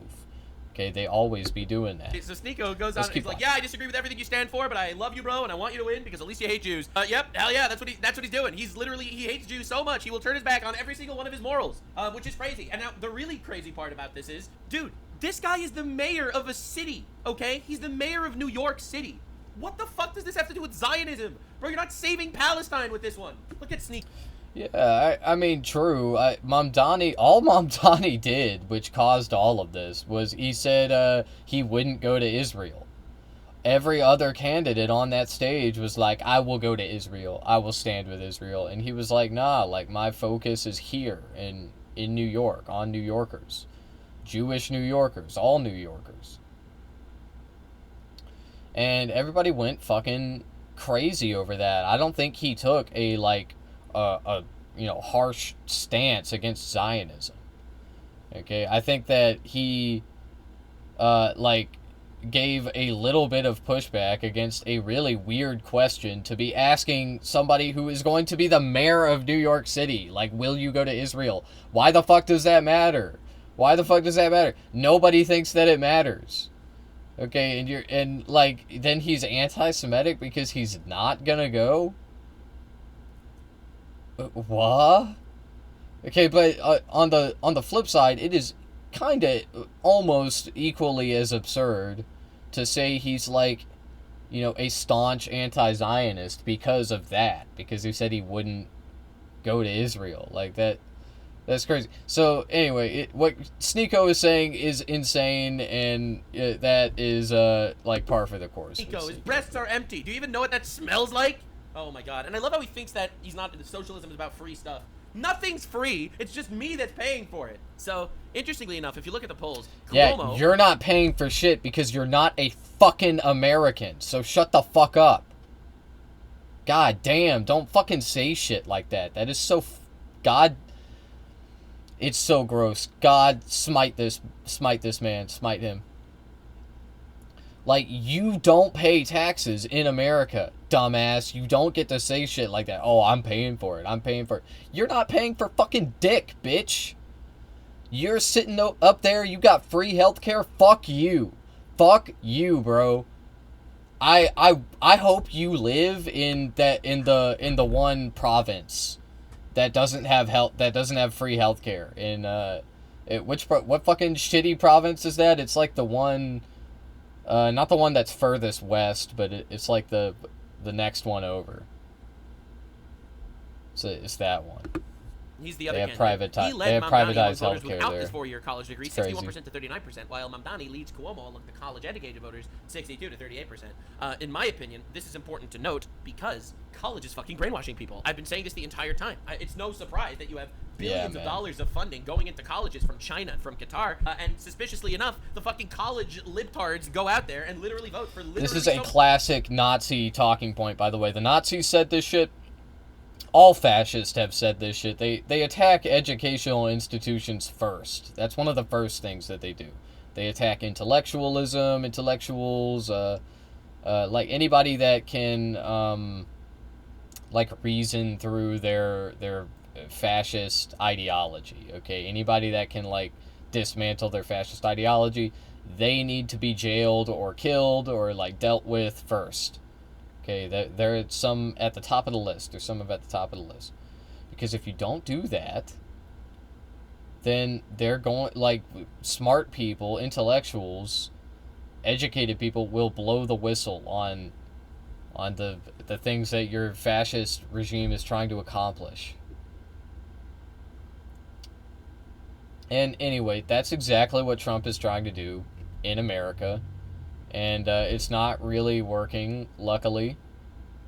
Okay, they always be doing that. So Sneeko goes on and he's like, yeah, I disagree with everything you stand for, but I love you, bro, and I want you to win because at least you hate Jews. Yep, hell yeah, that's what he's doing. He hates Jews so much, he will turn his back on every single one of his morals, which is crazy. And now, the really crazy part about this is, dude, this guy is the mayor of a city, okay? He's the mayor of New York City. What the fuck does this have to do with Zionism? Bro, you're not saving Palestine with this one. Look at Sneeko. Yeah, I mean, true. All Mamdani did, which caused all of this, was he said he wouldn't go to Israel. Every other candidate on that stage was like, I will go to Israel. I will stand with Israel. And he was like, nah, like, my focus is here in New York, on New Yorkers. Jewish New Yorkers, all New Yorkers. And everybody went fucking crazy over that. I don't think he took a, like, harsh stance against Zionism. Okay, I think that he, gave a little bit of pushback against a really weird question to be asking somebody who is going to be the mayor of New York City. Like, will you go to Israel? Why the fuck does that matter? Why the fuck does that matter? Nobody thinks that it matters. Okay, then he's anti-Semitic because he's not gonna go? What? Okay, but on the flip side, it is kind of almost equally as absurd to say he's, like, a staunch anti-Zionist because of that, because he said he wouldn't go to Israel. Like, that's crazy. So anyway, what Sneeko is saying is insane, and that is like par for the course. Sneeko, his breasts are empty. Do you even know what that smells like? Oh my god. And I love how he thinks that socialism is about free stuff. Nothing's free. It's just me that's paying for it. So, interestingly enough, if you look at the polls, Cuomo... Yeah, you're not paying for shit because you're not a fucking American. So shut the fuck up. God damn, don't fucking say shit like that. That is so... It's so gross. God, smite this man. Smite him. Like, you don't pay taxes in America, dumbass. You don't get to say shit like that. Oh, I'm paying for it. You're not paying for fucking dick, bitch. You're sitting up there, you got free healthcare. Fuck you. Fuck you, bro. I hope you live in the one province that doesn't have free healthcare. What fucking shitty province is that? It's like the one, not the one that's furthest west, but it's like the next one over. So it's that one. He's the other candidate. They have privatized healthcare without there. this 4-year college degree, 61% to 39%, while Mamdani leads Cuomo among the college-educated voters, 62 to 38%. In my opinion, this is important to note because college is fucking brainwashing people. I've been saying this the entire time. It's no surprise that you have billions of dollars of funding going into colleges from China, from Qatar, and suspiciously enough, the fucking college libtards go out there and literally vote for literally... This is a classic Nazi talking point, by the way. The Nazis said this shit. All fascists have said this shit. They attack educational institutions first. That's one of the first things that they do. They attack intellectualism, intellectuals, like anybody that can, like reason through their fascist ideology. Okay, anybody that can like dismantle their fascist ideology, they need to be jailed or killed or like dealt with first. Okay, they're some at the top of the list. There's some at the top of the list. Because if you don't do that, then they're going, like, smart people, intellectuals, educated people will blow the whistle on the things that your fascist regime is trying to accomplish. And anyway, that's exactly what Trump is trying to do in America. And it's not really working, luckily.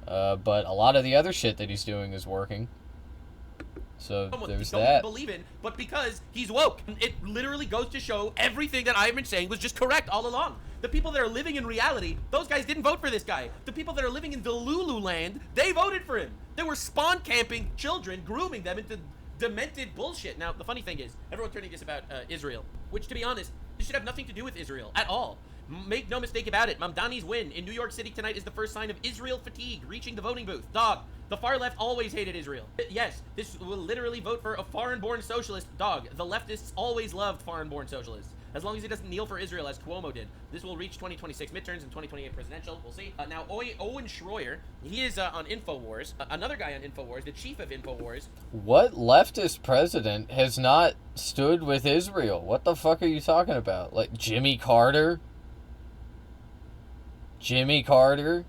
But a lot of the other shit that he's doing is working. So there's that. Believe in, but because he's woke. It literally goes to show everything that I've been saying was just correct all along. The people that are living in reality, those guys didn't vote for this guy. The people that are living in Delulu land, they voted for him. They were spawn camping children, grooming them into demented bullshit. Now, the funny thing is, everyone's turning this about Israel, which, to be honest, this should have nothing to do with Israel at all. Make no mistake about it, Mamdani's win in New York City tonight is the first sign of Israel fatigue reaching the voting booth. Dog, the far left always hated Israel. Yes, this will literally vote for a foreign-born socialist. Dog, the leftists always loved foreign-born socialists. As long as he doesn't kneel for Israel as Cuomo did. This will reach 2026 midterms and 2028 presidential. We'll see. Now, Owen Schroyer, he is on InfoWars. Another guy on InfoWars, the chief of InfoWars. What leftist president has not stood with Israel? What the fuck are you talking about? Like Jimmy Carter? Jimmy Carter?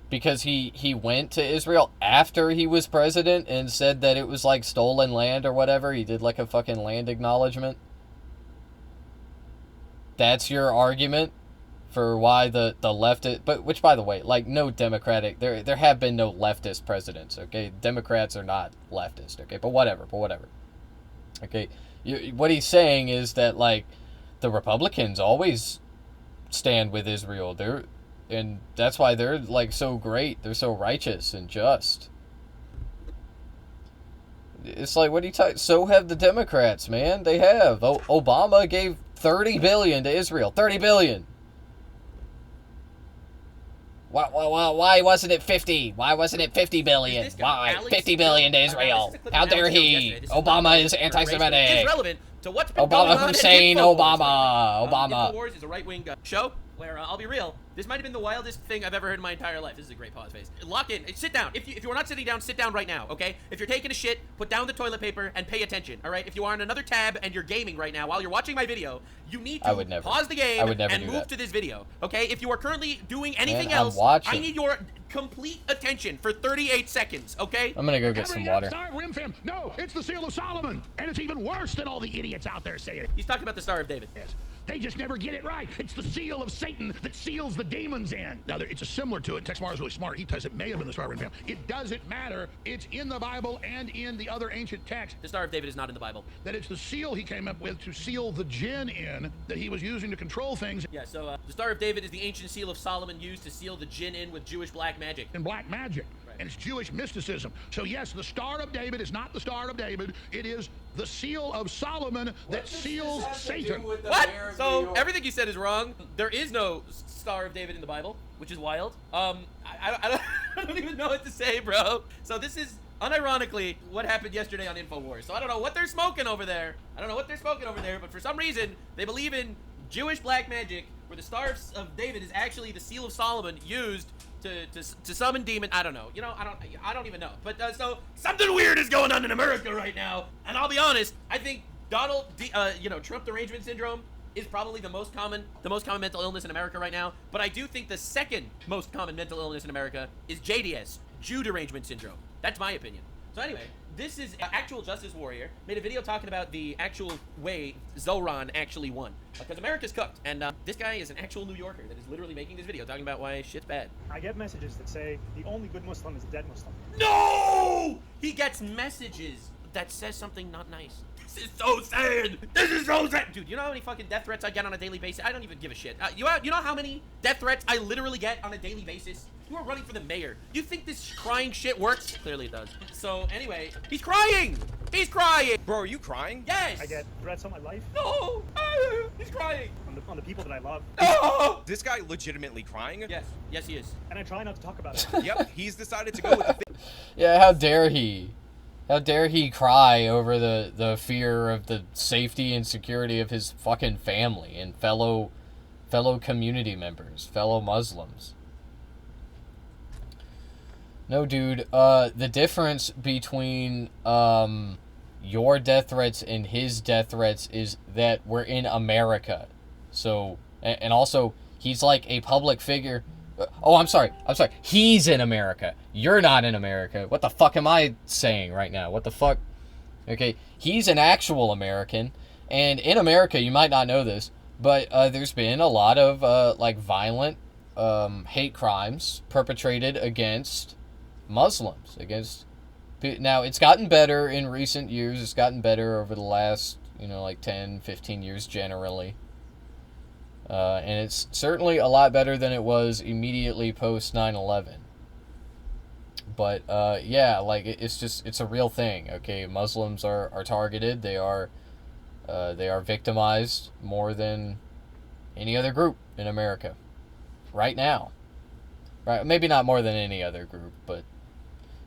Because he went to Israel after he was president and said that it was like stolen land or whatever. He did like a fucking land acknowledgement. That's your argument for why the leftist, but which, by the way, like, no Democratic, there have been no leftist presidents, okay? Democrats are not leftist, okay? But whatever. Okay, what he's saying is that, like, the Republicans always stand with Israel. And that's why they're, like, so great. They're so righteous and just. It's like, what do you talk? So have the Democrats, man. They have. Obama gave $30 billion to Israel. $30 billion. Why wasn't it 50? Why wasn't it 50 billion? Why? 50 billion to Israel. How dare he? Obama is anti-Semitic. Irrelevant to what's been Obama going on Hussein in Obama. Obama. InfoWars is a right-wing show where, I'll be real, this might have been the wildest thing I've ever heard in my entire life. This is a great pause face. Lock in. Sit down. If you are not sitting down, sit down right now, okay? If you're taking a shit, put down the toilet paper and pay attention, all right? If you are on another tab and you're gaming right now while you're watching my video, you need to pause the game and move to this video, okay? If you are currently doing anything else, I need your complete attention for 38 seconds, okay? I'm gonna go get some water. Star of Rimfam. No, it's the Seal of Solomon, and it's even worse than all the idiots out there saying it. He's talking about the Star of David. Yes. They just never get it right. It's the seal of Satan that seals the demons in. Now, it's a similar to it. Texmar is really smart. He says it may have been the Star of Rimfam. It doesn't matter. It's in the Bible and in the other ancient texts. The Star of David is not in the Bible. That it's the seal he came up with to seal the jinn in that he was using to control things. Yeah, so the Star of David is the ancient seal of Solomon used to seal the jinn in with Jewish black magic. And black magic. And it's Jewish mysticism. So yes, the Star of David is not the Star of David. It is the seal of Solomon that seals Satan. What? So everything you said is wrong. There is no Star of David in the Bible, which is wild. I don't even know what to say, bro. So this is unironically what happened yesterday on InfoWars. So I don't know what they're smoking over there. But for some reason they believe in Jewish black magic, where the Star of David is actually the seal of Solomon used to summon demon. I don't know. You know, I don't even know. But so something weird is going on in America right now. And I'll be honest, I think Trump derangement syndrome is probably the most common mental illness in America right now. But I do think the second most common mental illness in America is JDS, Jew derangement syndrome. That's my opinion. So anyway, this is Actual Justice Warrior made a video talking about the actual way Zoran actually won. Because America's cooked. And this guy is an actual New Yorker that is literally making this video talking about why shit's bad. I get messages that say the only good Muslim is a dead Muslim. No! He gets messages that says something not nice. This is so sad. Dude, you know how many fucking death threats I get on a daily basis? I don't even give a shit. You know how many death threats I literally get on a daily basis? You are running for the mayor. You think this crying shit works? Clearly it does. So anyway, he's crying. He's crying. Bro, are you crying? Yes. I get threats on my life. No. He's crying. On the people that I love. No. This guy legitimately crying? Yes. Yes, he is. And I try not to talk about it. Yep, he's decided to go with the Yeah, how dare he? How dare he cry over the fear of the safety and security of his fucking family and fellow community members, fellow Muslims. No, dude, the difference between your death threats and his death threats is that we're in America. So, and also, he's like a public figure. Oh, I'm sorry. He's in America. You're not in America. What the fuck am I saying right now? What the fuck? Okay, he's an actual American. And in America, you might not know this, but there's been a lot of, like, violent hate crimes perpetrated against Muslims. Now, it's gotten better in recent years. It's gotten better over the last, like 10, 15 years generally. And it's certainly a lot better than it was immediately post 9/11. But, yeah, like, it's a real thing, okay? Muslims are targeted. They are victimized more than any other group in America right now. Right? Maybe not more than any other group, but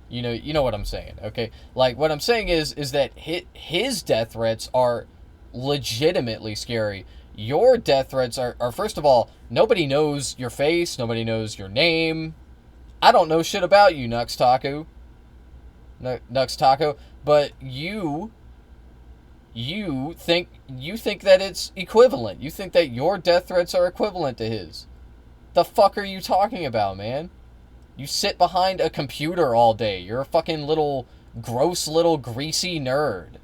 you know what I'm saying, okay? Like, what I'm saying is that his death threats are legitimately scary. Your death threats are, first of all, nobody knows your face, nobody knows your name. I don't know shit about you, Nux Taku. Nux Taku, but you think that it's equivalent. You think that your death threats are equivalent to his. The fuck are you talking about, man? You sit behind a computer all day. You're a fucking gross little greasy nerd.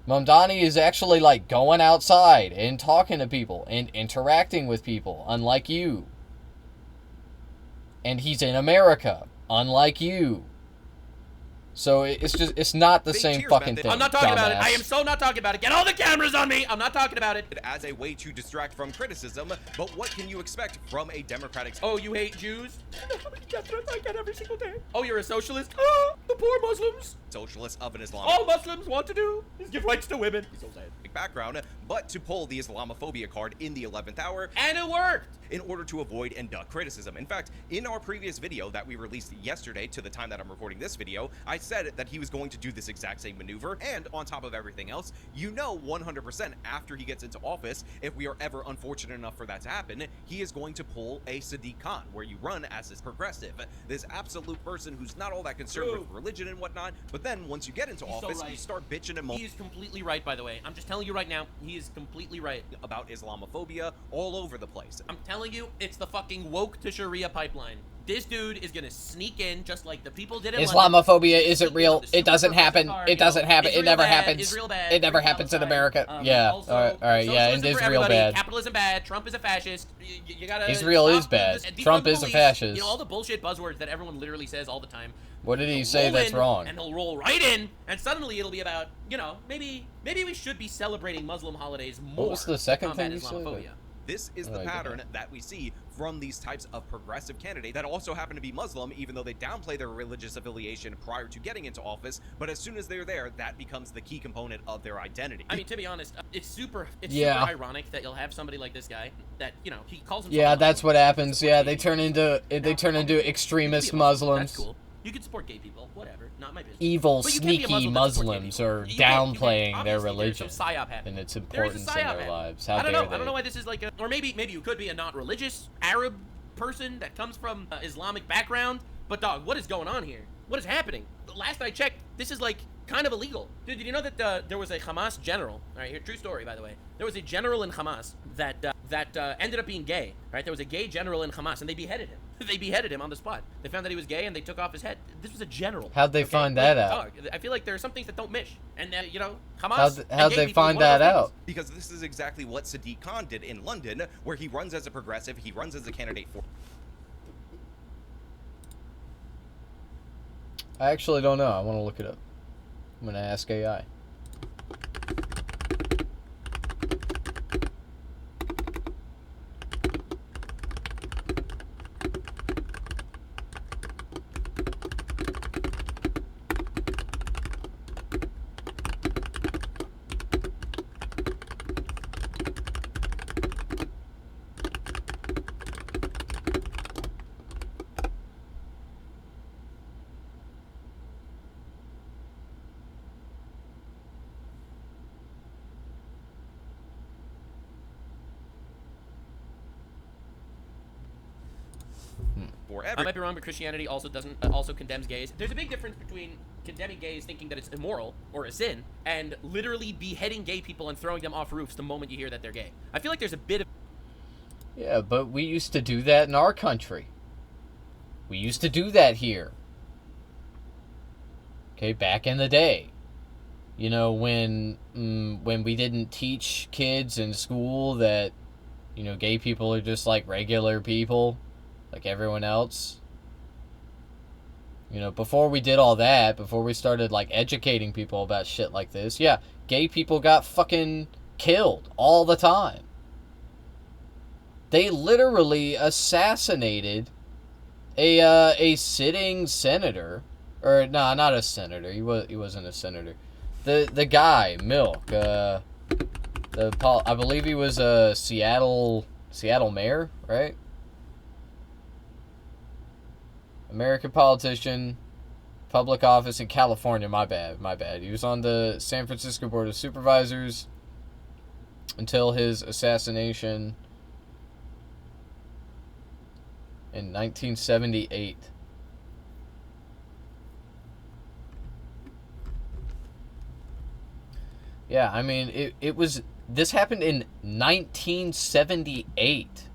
Mamdani is actually, like, going outside and talking to people and interacting with people, unlike you. And he's in America, unlike you. So it's not the same fucking thing. I'm not talking about it. dumbass. I am so not talking about it. Get all the cameras on me. I'm not talking about it. as a way to distract from criticism, but what can you expect from a democratic... Oh, you hate Jews? You know how many death threats I get every single day? Oh, you're a socialist? Oh, the poor Muslims. Socialist of an Islam. All Muslims want to do is give rights to women. He's so sad. Background, but to pull the Islamophobia card in the 11th hour. And it worked! In order to avoid and duck criticism. In fact, in our previous video that we released yesterday to the time that I'm recording this video, I said that he was going to do this exact same maneuver, and on top of everything else, 100% after he gets into office, if we are ever unfortunate enough for that to happen, he is going to pull a Sadiq Khan, where you run as this progressive, this absolute person who's not all that concerned with religion and whatnot, but then once you get into office, you start bitching and He is completely right, by the way. I'm just telling you right now, he is completely right. About Islamophobia all over the place. I'm telling you, it's the fucking woke to Sharia pipeline. This dude is gonna sneak in just like the people did in Islamophobia isn't real. It doesn't happen. It doesn't happen. It never bad, happens. Israel bad, It never happens in America. Yeah. Also, all right. Yeah. And socialism for Israel everybody, bad. Capitalism bad. Trump is a fascist. You gotta. Israel is bad. Trump is a fascist. You know all the bullshit buzzwords that everyone literally says all the time. What did he say that's wrong? And he'll roll right in, and suddenly it'll be about, maybe we should be celebrating Muslim holidays more. What was the second to combat thing you said? Islamophobia. This is the pattern that we see from these types of progressive candidates that also happen to be Muslim, even though they downplay their religious affiliation prior to getting into office. But as soon as they're there, that becomes the key component of their identity. I mean, to be honest, it's super ironic that you'll have somebody like this guy that, he calls himself Yeah, that's what happens. Yeah, they turn into extremist Muslims. That's cool. You can support gay people, whatever. Not my business. Evil, But you can't be a sneaky Muslim Muslims are downplaying their religion and its importance in their lives. How dare they? I don't know why this is like or maybe you could be a not religious Arab person that comes from Islamic background. But dog, what is going on here? What is happening? Last I checked, this is like kind of illegal. Dude, did you know that there was a Hamas general? All right, here, true story, by the way. There was a general in Hamas that ended up being gay. Right, there was a gay general in Hamas, and they beheaded him. They beheaded him on the spot. They found that he was gay, and they took off his head. This was a general. How'd they find that out? Dog, I feel like there are some things that don't mesh. And Hamas. How'd they find that out? Because this is exactly what Sadiq Khan did in London, where he runs as a progressive. He runs as a candidate for. I actually don't know. I want to look it up. I'm gonna ask AI. for I might be wrong, but Christianity also doesn't also condemns gays. There's a big difference between condemning gays, thinking that it's immoral or a sin, and literally beheading gay people and throwing them off roofs the moment you hear that they're gay. I feel like there's a bit of... Yeah, but we used to do that in our country. We used to do that here. Okay, back in the day. You know, when we didn't teach kids in school that, you know, gay people are just like regular people, like everyone else. You know, before we did all that, before we started, like, educating people about shit like this, yeah, gay people got fucking killed all the time. They literally assassinated a sitting senator, or no, not a senator. He wasn't a senator. The guy, Milk, I believe he was a Seattle mayor, right? American politician, public office in California. My bad. He was on the San Francisco Board of Supervisors until his assassination in 1978. Yeah, I mean, this happened in 1978.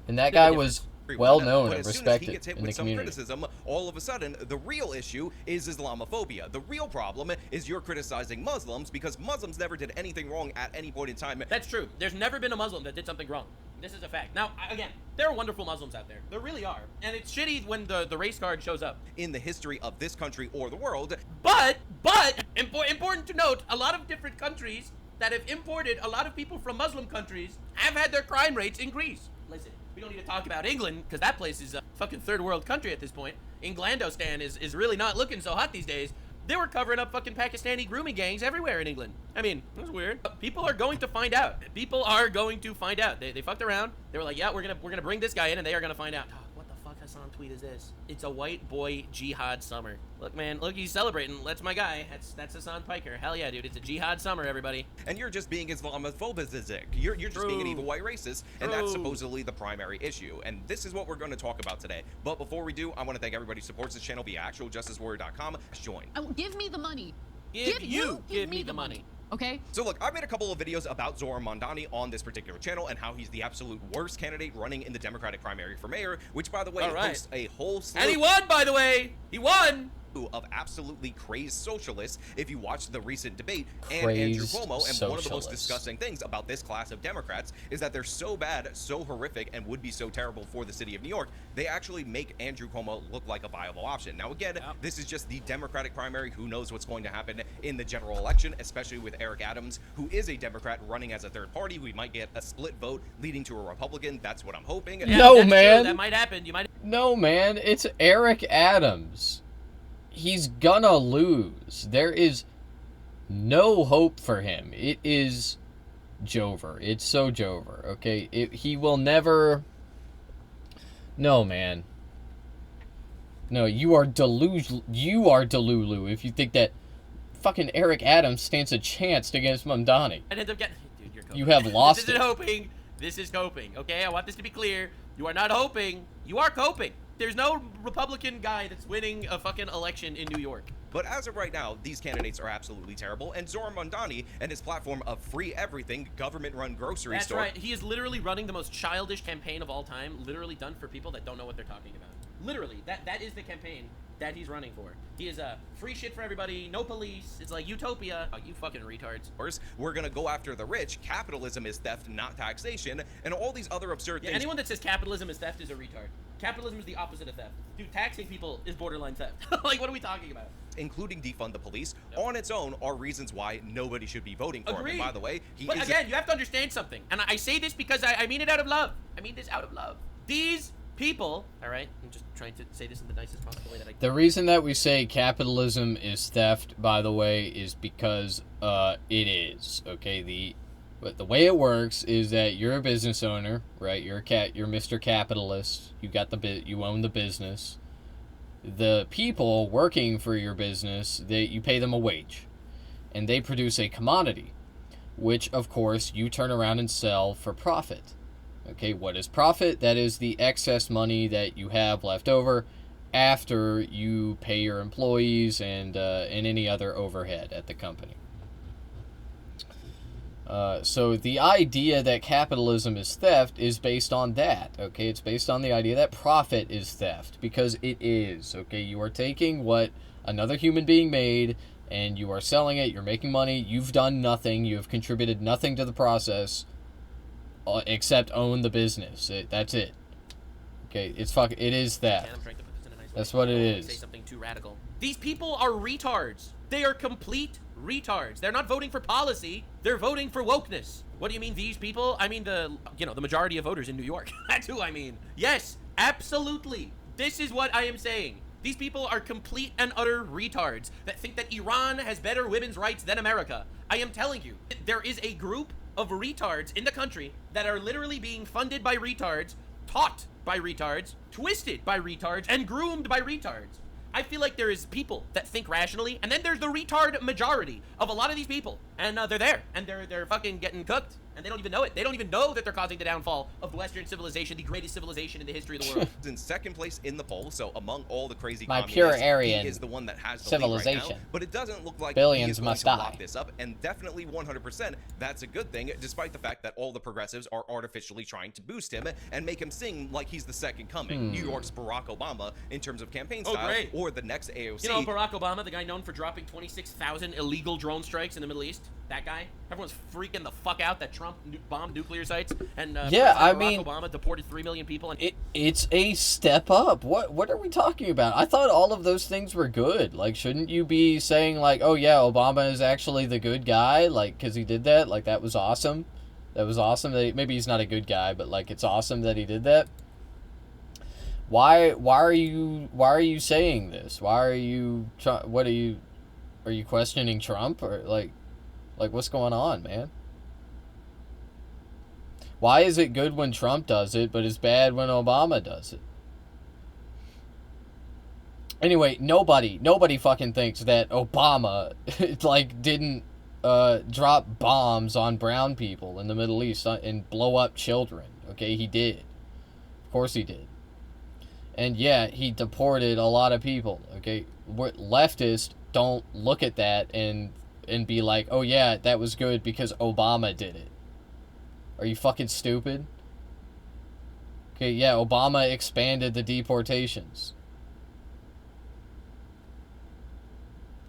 And that guy was well known and respected in the community. Criticism, all of a sudden, the real issue is Islamophobia. The real problem is you're criticizing Muslims because Muslims never did anything wrong at any point in time. That's true. There's never been a Muslim that did something wrong. This is a fact. Now, again, there are wonderful Muslims out there. There really are. And it's shitty when the race card shows up. In the history of this country or the world. But, important to note, a lot of different countries that have imported a lot of people from Muslim countries have had their crime rates increase. Listen, we don't need to talk about England, because that place is a fucking third world country at this point. Englandostan is really not looking so hot these days. They were covering up fucking Pakistani grooming gangs everywhere in England. I mean, it was weird. People are going to find out. People are going to find out. They fucked around. They were like, yeah, we're gonna bring this guy in, and they are gonna find out. Oh, what the fuck Hassan tweet is this? It's a white boy jihad summer. Look, man, look, he's celebrating. That's my guy. That's Hassan Piker. Hell yeah, dude. It's a jihad summer, everybody. And you're just being Islamophobic. You're just being an evil white racist, and that's supposedly the primary issue. And this is what we're going to talk about today. But before we do, I want to thank everybody who supports this channel via actualjusticewarrior.com. Join. Oh, give me the money. Give me the money. Okay. So look, I've made a couple of videos about Zohran Mamdani on this particular channel and how he's the absolute worst candidate running in the Democratic primary for mayor, which, by the way, hosts a whole slew. And he won, by the way. He won. Of absolutely crazed socialists if you watch the recent debate and Andrew Cuomo. And one of the most disgusting things about this class of Democrats is that they're so bad, so horrific, and would be so terrible for the city of New York, they actually make Andrew Cuomo look like a viable option. Now again, this is just the Democratic primary. Who knows what's going to happen in the general election, especially with Eric Adams, who is a Democrat running as a third party. We might get a split vote leading to a Republican. That's what I'm hoping. Yeah, no, man. That might happen. No, man. It's Eric Adams. He's gonna lose. There is no hope for him. It is Jover. It's so Jover, okay? He will never... No, man. No, you are Delulu if you think that fucking Eric Adams stands a chance against Mamdani. I end up getting... Dude, you're coping. You have lost This isn't hoping. This is coping, okay? I want this to be clear. You are not hoping. You are coping. There's no Republican guy that's winning a fucking election in New York. But as of right now, these candidates are absolutely terrible, and Zohran Mamdani and his platform of free everything, government-run grocery store. That's right. He is literally running the most childish campaign of all time, literally done for people that don't know what they're talking about. Literally, that is the campaign that he's running for. He is free shit for everybody, no police. It's like utopia. Oh, you fucking retards. First, we're gonna go after the rich. Capitalism is theft, not taxation, and all these other absurd things. Anyone that says capitalism is theft is a retard. Capitalism is the opposite of theft. Dude, taxing people is borderline theft. Like, what are we talking about? Including defund the police, on its own are reasons why nobody should be voting for him. And by the way, But again, you have to understand something. And I say this because I mean it out of love. I mean this out of love. These people, all right, I'm just trying to say this in the nicest possible way that I can. The reason that we say capitalism is theft, by the way, is because it is, okay? But the way it works is that you're a business owner, right? You're Mr. Capitalist. You own the business. The people working for your business, you pay them a wage, and they produce a commodity, which of course you turn around and sell for profit. Okay, what is profit? That is the excess money that you have left over after you pay your employees and any other overhead at the company. So the idea that capitalism is theft is based on that, okay? It's based on the idea that profit is theft, because it is, okay? You are taking what another human being made, and you are selling it, you're making money, you've done nothing, you have contributed nothing to the process, except own the business. That's it. Okay, it is theft. That's what it is. Say something too radical. These people are retards. They are complete retards. They're not voting for policy. They're voting for wokeness. What do you mean these people? I mean the majority of voters in New York. That's who I mean. Yes, absolutely. This is what I am saying. These people are complete and utter retards that think that Iran has better women's rights than America. I am telling you, there is a group of retards in the country that are literally being funded by retards, taught by retards, twisted by retards, and groomed by retards. I feel like there is people that think rationally, and then there's the retard majority of a lot of these people, and they're there, and they're fucking getting cooked, and they don't even know it. They don't even know that they're causing the downfall of Western civilization, the greatest civilization in the history of the world. In second place in the poll, so among all the crazy My communists, pure Aryan he is the one that has the civilization. lead right now, but it doesn't look like Billions he is going must to die. lock this up, and definitely 100% that's a good thing, despite the fact that all the progressives are artificially trying to boost him and make him sing like he's the second coming, New York's Barack Obama in terms of campaign style, great. or the next AOC. You know Barack Obama, the guy known for dropping 26,000 illegal drone strikes in the Middle East? That guy? Everyone's freaking the fuck out that Trump bombed nuclear sites, and yeah, I Barack mean, Obama deported 3 million people. And it's a step up. What are we talking about? I thought all of those things were good. Like, shouldn't you be saying, like, oh yeah, Obama is actually the good guy, like, because he did that? Like, that was awesome. That was awesome. That maybe he's not a good guy, but, like, it's awesome that he did that. Why are you saying this? Why are you are you questioning Trump, or like what's going on, man? Why is it good when Trump does it, but it's bad when Obama does it? Anyway, nobody fucking thinks that Obama like didn't drop bombs on brown people in the Middle East and blow up children. Okay, he did. Of course he did. And yeah, he deported a lot of people, okay? Leftists don't look at that and be like, oh yeah, that was good because Obama did it. Are you fucking stupid? Okay, yeah, Obama expanded the deportations.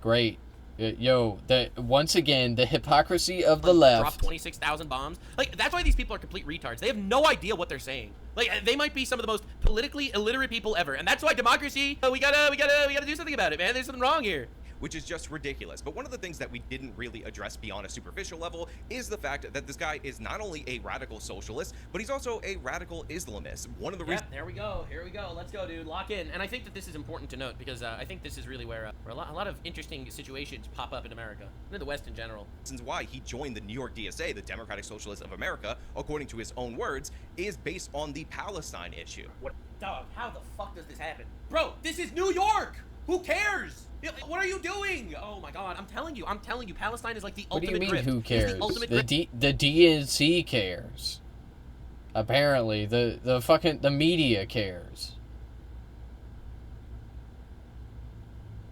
Great. Yo, once again, the hypocrisy of the left. Dropped 26,000 bombs. Like, that's why these people are complete retards. They have no idea what they're saying. Like, they might be some of the most politically illiterate people ever, and that's why democracy. We gotta do something about it, man. There's something wrong here. Which is just ridiculous. But one of the things that we didn't really address beyond a superficial level is the fact that this guy is not only a radical socialist, but he's also a radical Islamist. One of the reasons. There we go. Here we go. Let's go, dude. Lock in. And I think that this is important to note because I think this is really where a lot of interesting situations pop up in America and in the West in general. Reasons why he joined the New York DSA, the Democratic Socialists of America, according to his own words, is based on the Palestine issue. What? Dog, how the fuck does this happen? Bro, this is New York! Who cares? What are you doing? Oh my god, I'm telling you, Palestine is like the ultimate grift. What do you mean, who cares? The DNC cares. Apparently, the media cares.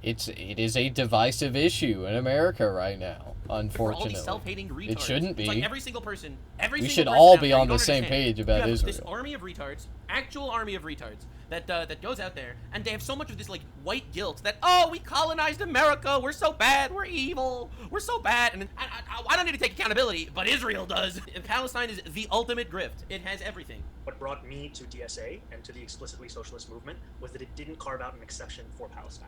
It is a divisive issue in America right now, unfortunately. For all these self-hating retards. It shouldn't be. It's like every single person, we should all be on the same page about Israel. This army of retards, actual army of retards, that goes out there, and they have so much of this, like, white guilt that, oh, we colonized America, we're so bad, we're evil, we're so bad, and I don't need to take accountability, but Israel does. And Palestine is the ultimate grift. It has everything. What brought me to DSA and to the explicitly socialist movement was that it didn't carve out an exception for Palestine.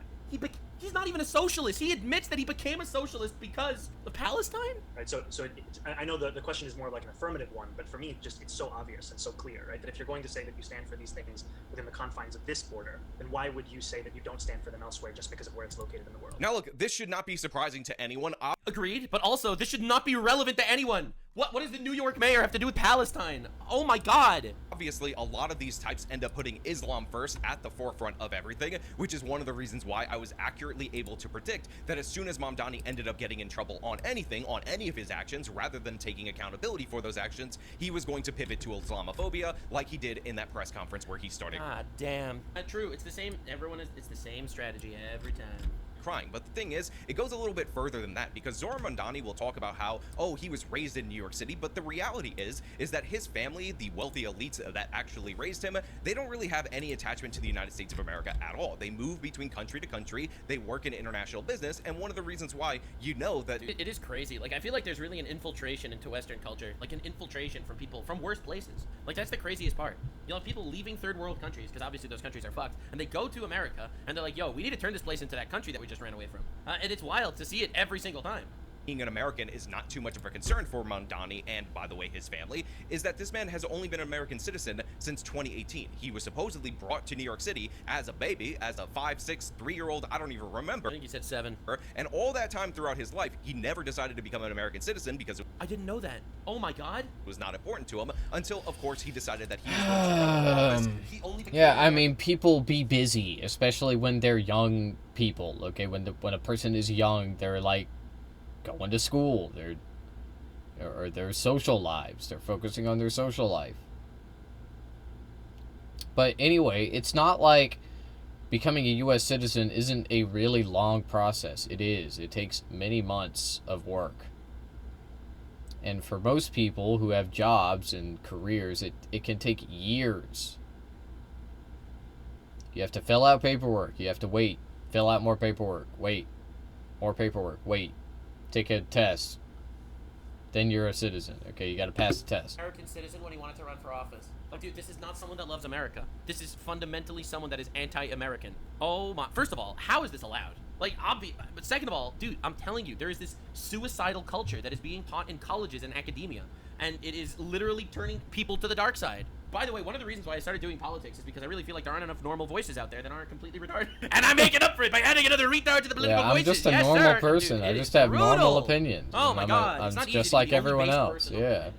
He's not even a socialist. He admits that he became a socialist because of Palestine? Right, so I know the question is more like an affirmative one, but for me, it's so obvious and so clear, right? That if you're going to say that you stand for these things within the confines of this border, then why would you say that you don't stand for them elsewhere just because of where it's located in the world? Now look, this should not be surprising to anyone. Agreed, but also this should not be relevant to anyone. What does the New York mayor have to do with Palestine? Oh my God. Obviously, a lot of these types end up putting Islam first at the forefront of everything, which is one of the reasons why I was accurately able to predict that as soon as Mamdani ended up getting in trouble on anything, on any of his actions, rather than taking accountability for those actions, he was going to pivot to Islamophobia like he did in that press conference where he started. Ah, damn. True, it's the same, it's the same strategy every time. Crying. But the thing is, it goes a little bit further than that, because Zohran Mamdani will talk about how, oh, he was raised in New York City, but the reality is that his family, the wealthy elites that actually raised him, they don't really have any attachment to the United States of America at all. They move between country to country, they work in international business, and one of the reasons why you know that... It is crazy. Like, I feel like there's really an infiltration into Western culture, like an infiltration from people from worse places. Like, that's the craziest part. You'll have people leaving third world countries, because obviously those countries are fucked, and they go to America, and they're like, yo, we need to turn this place into that country that we just ran away from. And it's wild to see it every single time. Being an American is not too much of a concern for Mamdani, and by the way, his family, is that this man has only been an American citizen since 2018. He was supposedly brought to New York City as a baby, as a 5, 6, 3-year-old, I don't even remember. I think he said 7. And all that time throughout his life, he never decided to become an American citizen because I didn't know that. Oh my God. It was not important to him until, of course, he decided that he was going to run for office. Yeah, I mean, people be busy, especially when they're young people. Okay, when a person is young, they're like going to school, or their social lives, they're focusing on their social life. But anyway, it's not like becoming a U.S. citizen isn't a really long process. It is. It takes many months of work. And for most people who have jobs and careers, it can take years. You have to fill out paperwork. You have to wait. Fill out more paperwork. Wait. More paperwork. Wait. Take a test. Then you're a citizen. Okay, you gotta pass the test. American citizen when he wanted to run for office. Like, dude, this is not someone that loves America. This is fundamentally someone that is anti-American. Oh my. First of all, how is this allowed? Like, but second of all, dude, I'm telling you, there is this suicidal culture that is being taught in colleges and academia. And it is literally turning people to the dark side. By the way, one of the reasons why I started doing politics is because I really feel like there aren't enough normal voices out there that aren't completely retarded. And I'm making up for it by adding another retard to the political voices. I'm just a normal person. Dude, I just have normal opinions. Oh my God. I'm just like everyone else. Yeah.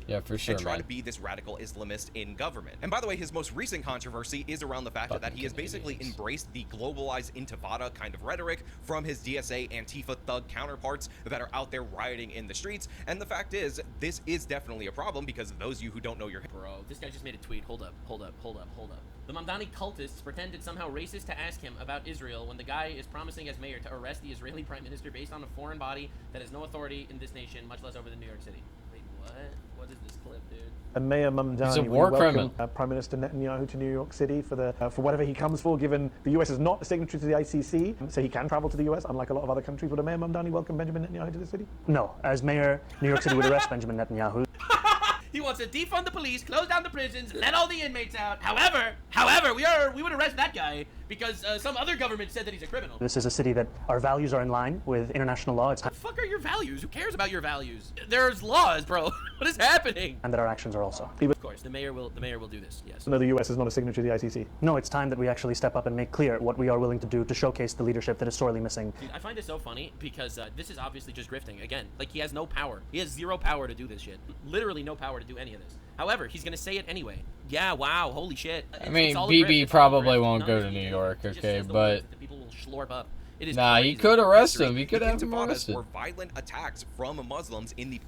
Yeah, for sure, and try to be this radical Islamist in government. And by the way, his most recent controversy is around the fact that he has basically embraced the globalized intifada kind of rhetoric from his DSA Antifa thug counterparts that are out there rioting in the streets. And the fact is, this is definitely a problem because those of you who don't know your... Bro, this guy just made a tweet. Hold up. The Mamdani cultists pretended somehow racist to ask him about Israel when the guy is promising as mayor to arrest the Israeli prime minister based on a foreign body that has no authority in this nation, much less over the New York City. Wait, what? What is this clip, dude? And Mayor Mamdani welcome Prime Minister Netanyahu to New York City for whatever he comes for, given the US is not a signatory to the ICC, so he can travel to the US, unlike a lot of other countries. Would a Mayor Mamdani welcome Benjamin Netanyahu to the city? No, as mayor, New York City would arrest Benjamin Netanyahu. He wants to defund the police, close down the prisons, let all the inmates out. However, we would arrest that guy because some other government said that he's a criminal. This is a city that our values are in line with international law. What the fuck are your values? Who cares about your values? There's laws, bro. What is happening? And that our actions are also. Of course, the mayor will do this. Yes. No, the US is not a signatory to the ICC. No, it's time that we actually step up and make clear what we are willing to do to showcase the leadership that is sorely missing. Dude, I find this so funny because this is obviously just grifting. Again, like he has no power. He has zero power to do this shit. Literally no power to do any of this. However, he's gonna say it anyway. Yeah, wow, holy shit. I mean, BB probably won't go to New York, okay, but the people will slurp up. It is nah, crazy. he could arrest him. He could have him arrested. Were violent attacks from Muslims in the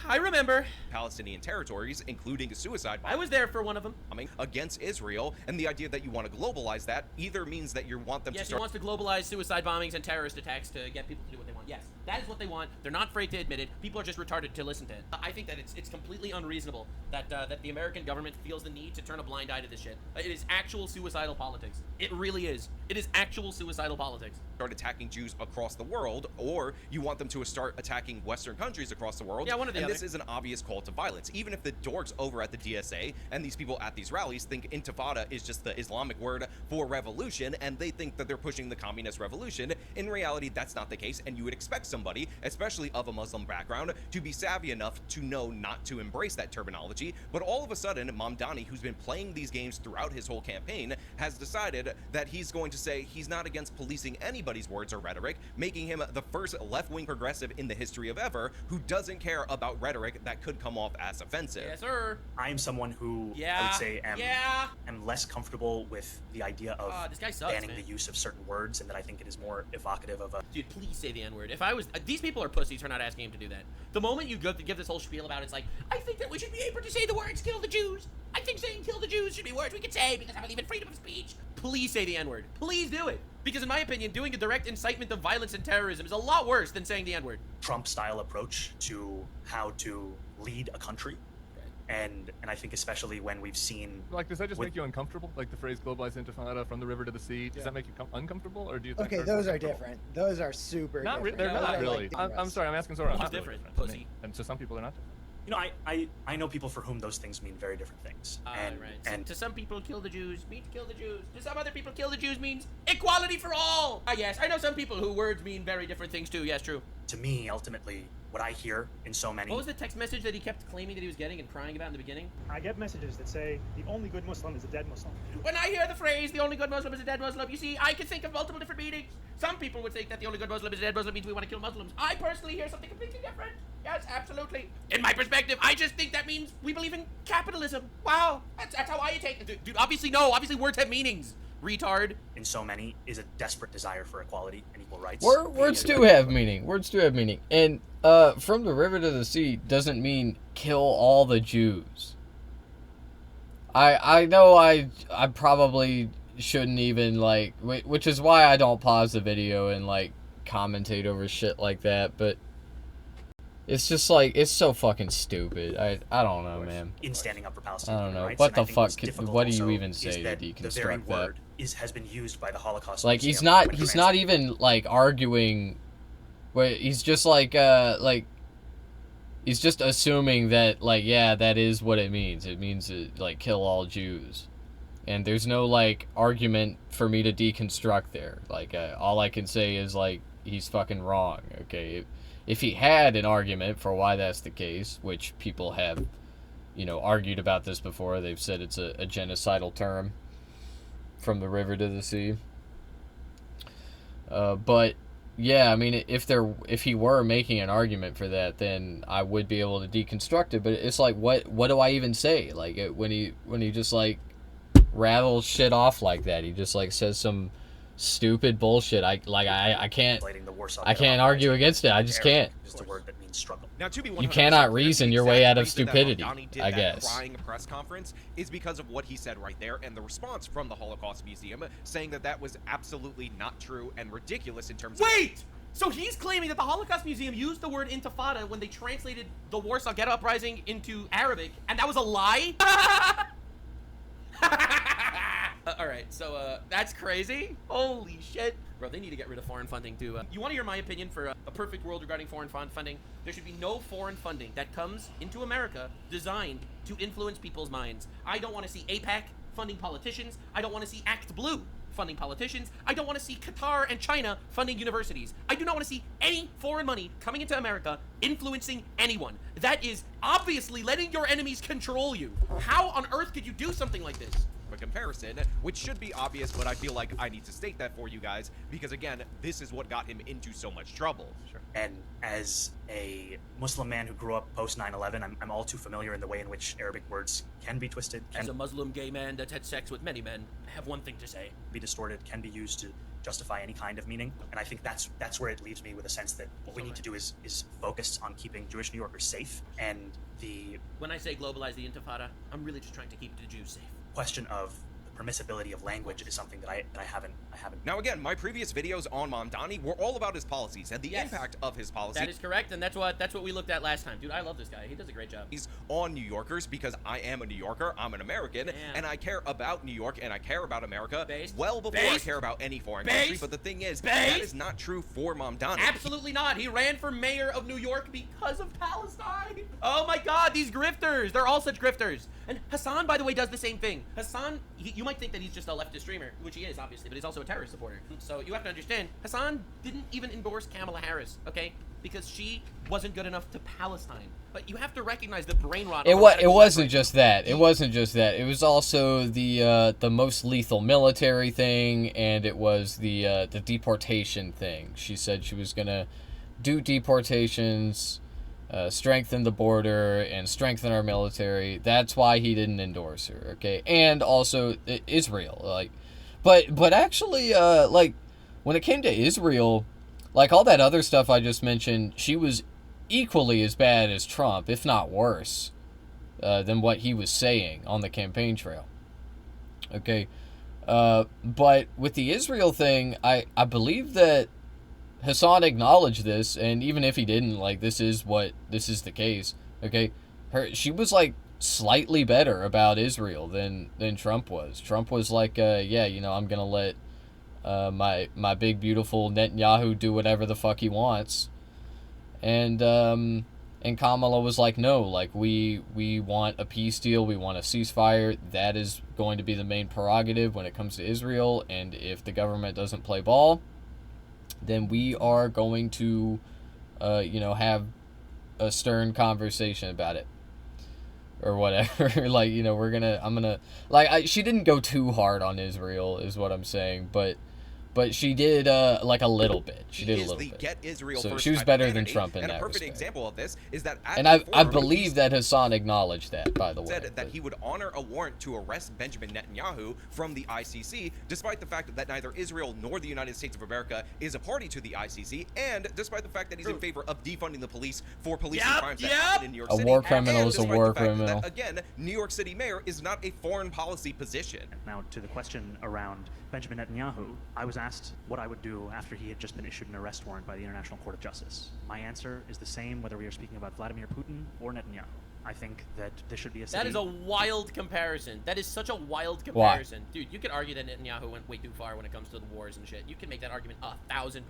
I remember Palestinian territories, including suicide bombings. I was there for one of them. Against Israel, and the idea that you want to globalize that either means that you want them to start... Yes, he wants to globalize suicide bombings and terrorist attacks to get people to do what they want. Yes, that is what they want. They're not afraid to admit it. People are just retarded to listen to it. I think that it's completely unreasonable that that the American government feels the need to turn a blind eye to this shit. It is actual suicidal politics. It really is. It is actual suicidal politics. Start attacking Jews across the world, or you want them to start attacking Western countries across the world. Yeah, one or the other. This is an obvious call to violence. Even if the dorks over at the DSA and these people at these rallies think intifada is just the Islamic word for revolution, and they think that they're pushing the communist revolution, in reality, that's not the case, and you would expect somebody, especially of a Muslim background, to be savvy enough to know not to embrace that terminology. But all of a sudden, Mamdani, who's been playing these games throughout his whole campaign, has decided that he's going to say he's not against policing anybody's words or rhetoric, making him the first left-wing progressive in the history of ever who doesn't care about rhetoric that could come off as offensive. Yes, sir. I am someone who I would say am less comfortable with the idea of this guy sucks, banning man. the use of certain words, and that I think it is more evocative of a... Dude, please say the N-word. If I was... these people are pussies for not asking him to do that. The moment you go to give this whole spiel about it, it's like, I think that we should be able to say the words kill the Jews. I think saying kill the Jews should be words we can say because I believe in freedom of speech. Please say the N-word. Please do it. Because in my opinion, doing a direct incitement of violence and terrorism is a lot worse than saying the N-word. Trump-style approach to how to lead a country. And I think especially when we've seen... Like, does that just make you uncomfortable? Like the phrase globalized intifada, from the river to the sea? Does that make you uncomfortable, or do you think... Okay, those are different. Those are super different. They're not really. I'm sorry, I'm asking Zora. What's different, pussy? And to some people, they're not different. You know, I know people for whom those things mean very different things. And to some people, kill the Jews means kill the Jews. To some other people, kill the Jews means equality for all. Yes, I know some people who words mean very different things too. Yes, true. To me, ultimately, what I hear in so many... What was the text message that he kept claiming that he was getting and crying about in the beginning? I get messages that say, the only good Muslim is a dead Muslim. When I hear the phrase, the only good Muslim is a dead Muslim, you see, I can think of multiple different meanings. Some people would think that the only good Muslim is a dead Muslim means we want to kill Muslims. I personally hear something completely different. Yes, absolutely. In my perspective, I just think that means we believe in capitalism. Wow, that's how I take it. Dude, obviously no. Obviously words have meanings. Retard. In so many is a desperate desire for equality and equal rights. Words do have meaning. Words do have meaning. And from the river to the sea doesn't mean kill all the Jews. I know I probably shouldn't even, like, which is why I don't pause the video and, like, commentate over shit like that, but it's just like, it's so fucking stupid. I don't know, man. In standing up for Palestinian I don't know. rights, what and the I fuck? think What do you also even is say to that the very deconstruct that? word has been used by the Holocaust Like, he's Museum not when he's not even, like, arguing. Wait, he's just like he's just assuming that, like, yeah, that is what it means. It means to, like, kill all Jews. And there's no, like, argument for me to deconstruct there. Like, all I can say is, like, he's fucking wrong, okay? If he had an argument for why that's the case, which people have, you know, argued about this before, they've said it's a genocidal term, from the river to the sea. But, yeah, I mean, if he were making an argument for that, then I would be able to deconstruct it. But it's like, what do I even say? Like, when he just, like, rattles shit off like that, he just, like, says some stupid bullshit. I can't argue against it. I just can't. Is the word that means struggle. Now, to be You cannot reason your way out of stupidity, I guess. Crying press conference is because of what he said right there, and the response from the Holocaust Museum saying that was absolutely not true and ridiculous in terms of... Wait! So he's claiming that the Holocaust Museum used the word intifada when they translated the Warsaw Ghetto Uprising into Arabic, and that was a lie? Alright, so, that's crazy. Holy shit. Bro, they need to get rid of foreign funding, too. You want to hear my opinion for a perfect world regarding foreign funding? There should be no foreign funding that comes into America designed to influence people's minds. I don't want to see AIPAC funding politicians. I don't want to see Act Blue funding politicians. I don't want to see Qatar and China funding universities. I do not want to see any foreign money coming into America influencing anyone. That is obviously letting your enemies control you. How on earth could you do something like this? A comparison, which should be obvious, but I feel like I need to state that for you guys, because again, this is what got him into so much trouble. Sure. And as a Muslim man who grew up post 9/11, I'm all too familiar in the way in which Arabic words can be twisted. As a Muslim gay man that's had sex with many men, I have one thing to say. Be distorted, can be used to justify any kind of meaning, and I think that's where it leaves me with a sense that what we need to do is focus on keeping Jewish New Yorkers safe, and when I say globalize the intifada, I'm really just trying to keep the Jews safe. Question of the permissibility of language is something that I haven't. Now again, my previous videos on Mamdani were all about his policies and the impact of his policies. That is correct, and that's what we looked at last time. Dude, I love this guy. He does a great job. He's on New Yorkers because I am a New Yorker, I'm an American, and I care about New York and I care about America well before I care about any foreign country. But the thing is, that is not true for Mamdani. Absolutely not. He ran for mayor of New York because of Palestine. Oh my God, these grifters. They're all such grifters. And Hassan, by the way, does the same thing. Hassan, you might think that he's just a leftist streamer, which he is, obviously, but he's also a terrorist supporter. So you have to understand, Hassan didn't even endorse Kamala Harris, okay? Because she wasn't good enough to Palestine. But you have to recognize the brain rot. It wasn't just that. It wasn't just that. It was also the most lethal military thing, and it was the deportation thing. She said she was gonna do deportations strengthen the border and strengthen our military. That's why he didn't endorse her, okay? And also Israel, like, but actually, like, when it came to Israel, like all that other stuff I just mentioned, she was equally as bad as Trump, if not worse, than what he was saying on the campaign trail, okay? But with the Israel thing, I believe that Hassan acknowledged this, and even if he didn't, like, this is the case, okay? She was, like, slightly better about Israel than Trump was. Trump was like, yeah, you know, I'm gonna let my big, beautiful Netanyahu do whatever the fuck he wants. And Kamala was like, no, like, we want a peace deal, we want a ceasefire. That is going to be the main prerogative when it comes to Israel, and if the government doesn't play ball, then we are going to, you know, have a stern conversation about it. Or whatever. Like, you know, I'm gonna... Like, she didn't go too hard on Israel, is what I'm saying, but she did, like, a little bit. She did a little bit. Get Israel so first she was better than Trump in that respect. And a perfect example of this is that... And I believe that Hassan acknowledged that, by the way. Said that he would honor a warrant to arrest Benjamin Netanyahu from the ICC, despite the fact that neither Israel nor the United States of America is a party to the ICC, and despite the fact that he's in favor of defunding the police for policing crimes that happen in New York City. A war criminal is a war criminal. That, again, New York City mayor is not a foreign policy position. Now, to the question around Benjamin Netanyahu, I was asked what I would do after he had just been issued an arrest warrant by the International Court of Justice. My answer is the same whether we are speaking about Vladimir Putin or Netanyahu. I think that there should be a city... That is a wild comparison. That is such a wild comparison. Why? Dude, you could argue that Netanyahu went way too far when it comes to the wars and shit. You can make that argument 1,000%.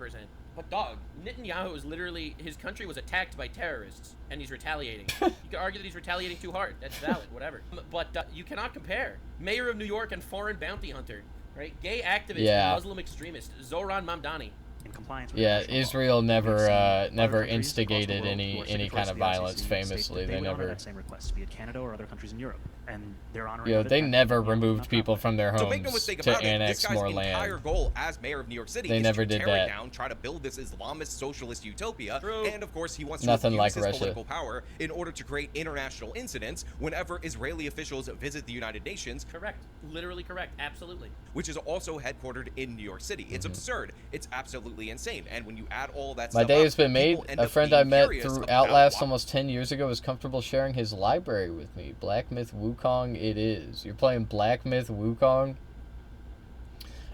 But dog, Netanyahu is literally... His country was attacked by terrorists, and he's retaliating. You could argue that he's retaliating too hard. That's valid, whatever. But you cannot compare. Mayor of New York and foreign bounty hunter. Right? Gay activist and Muslim extremist, Zohran Mamdani. In compliance with Israel never instigated any kind of violence, famously. They never... that same request, be it Canada or other countries in Europe. And they're honoring... they never removed people from their homes so make no mistake to about annex it, this more guy's land. entire goal as mayor of New York City they is never to did tear that. it down, try to build this Islamist socialist utopia, and of course he wants to Nothing use like his Russia. political power in order to create international incidents whenever Israeli officials visit the United Nations. Correct. Literally correct. Absolutely. Which is also headquartered in New York City. It's absurd. It's absolutely insane. And when you add all that My stuff day up, has been made. people end A up friend being I met curious through about Outlast why- almost 10 years ago is comfortable sharing his library with me. Black Myth Wukong it is. You're playing Black Myth Wukong?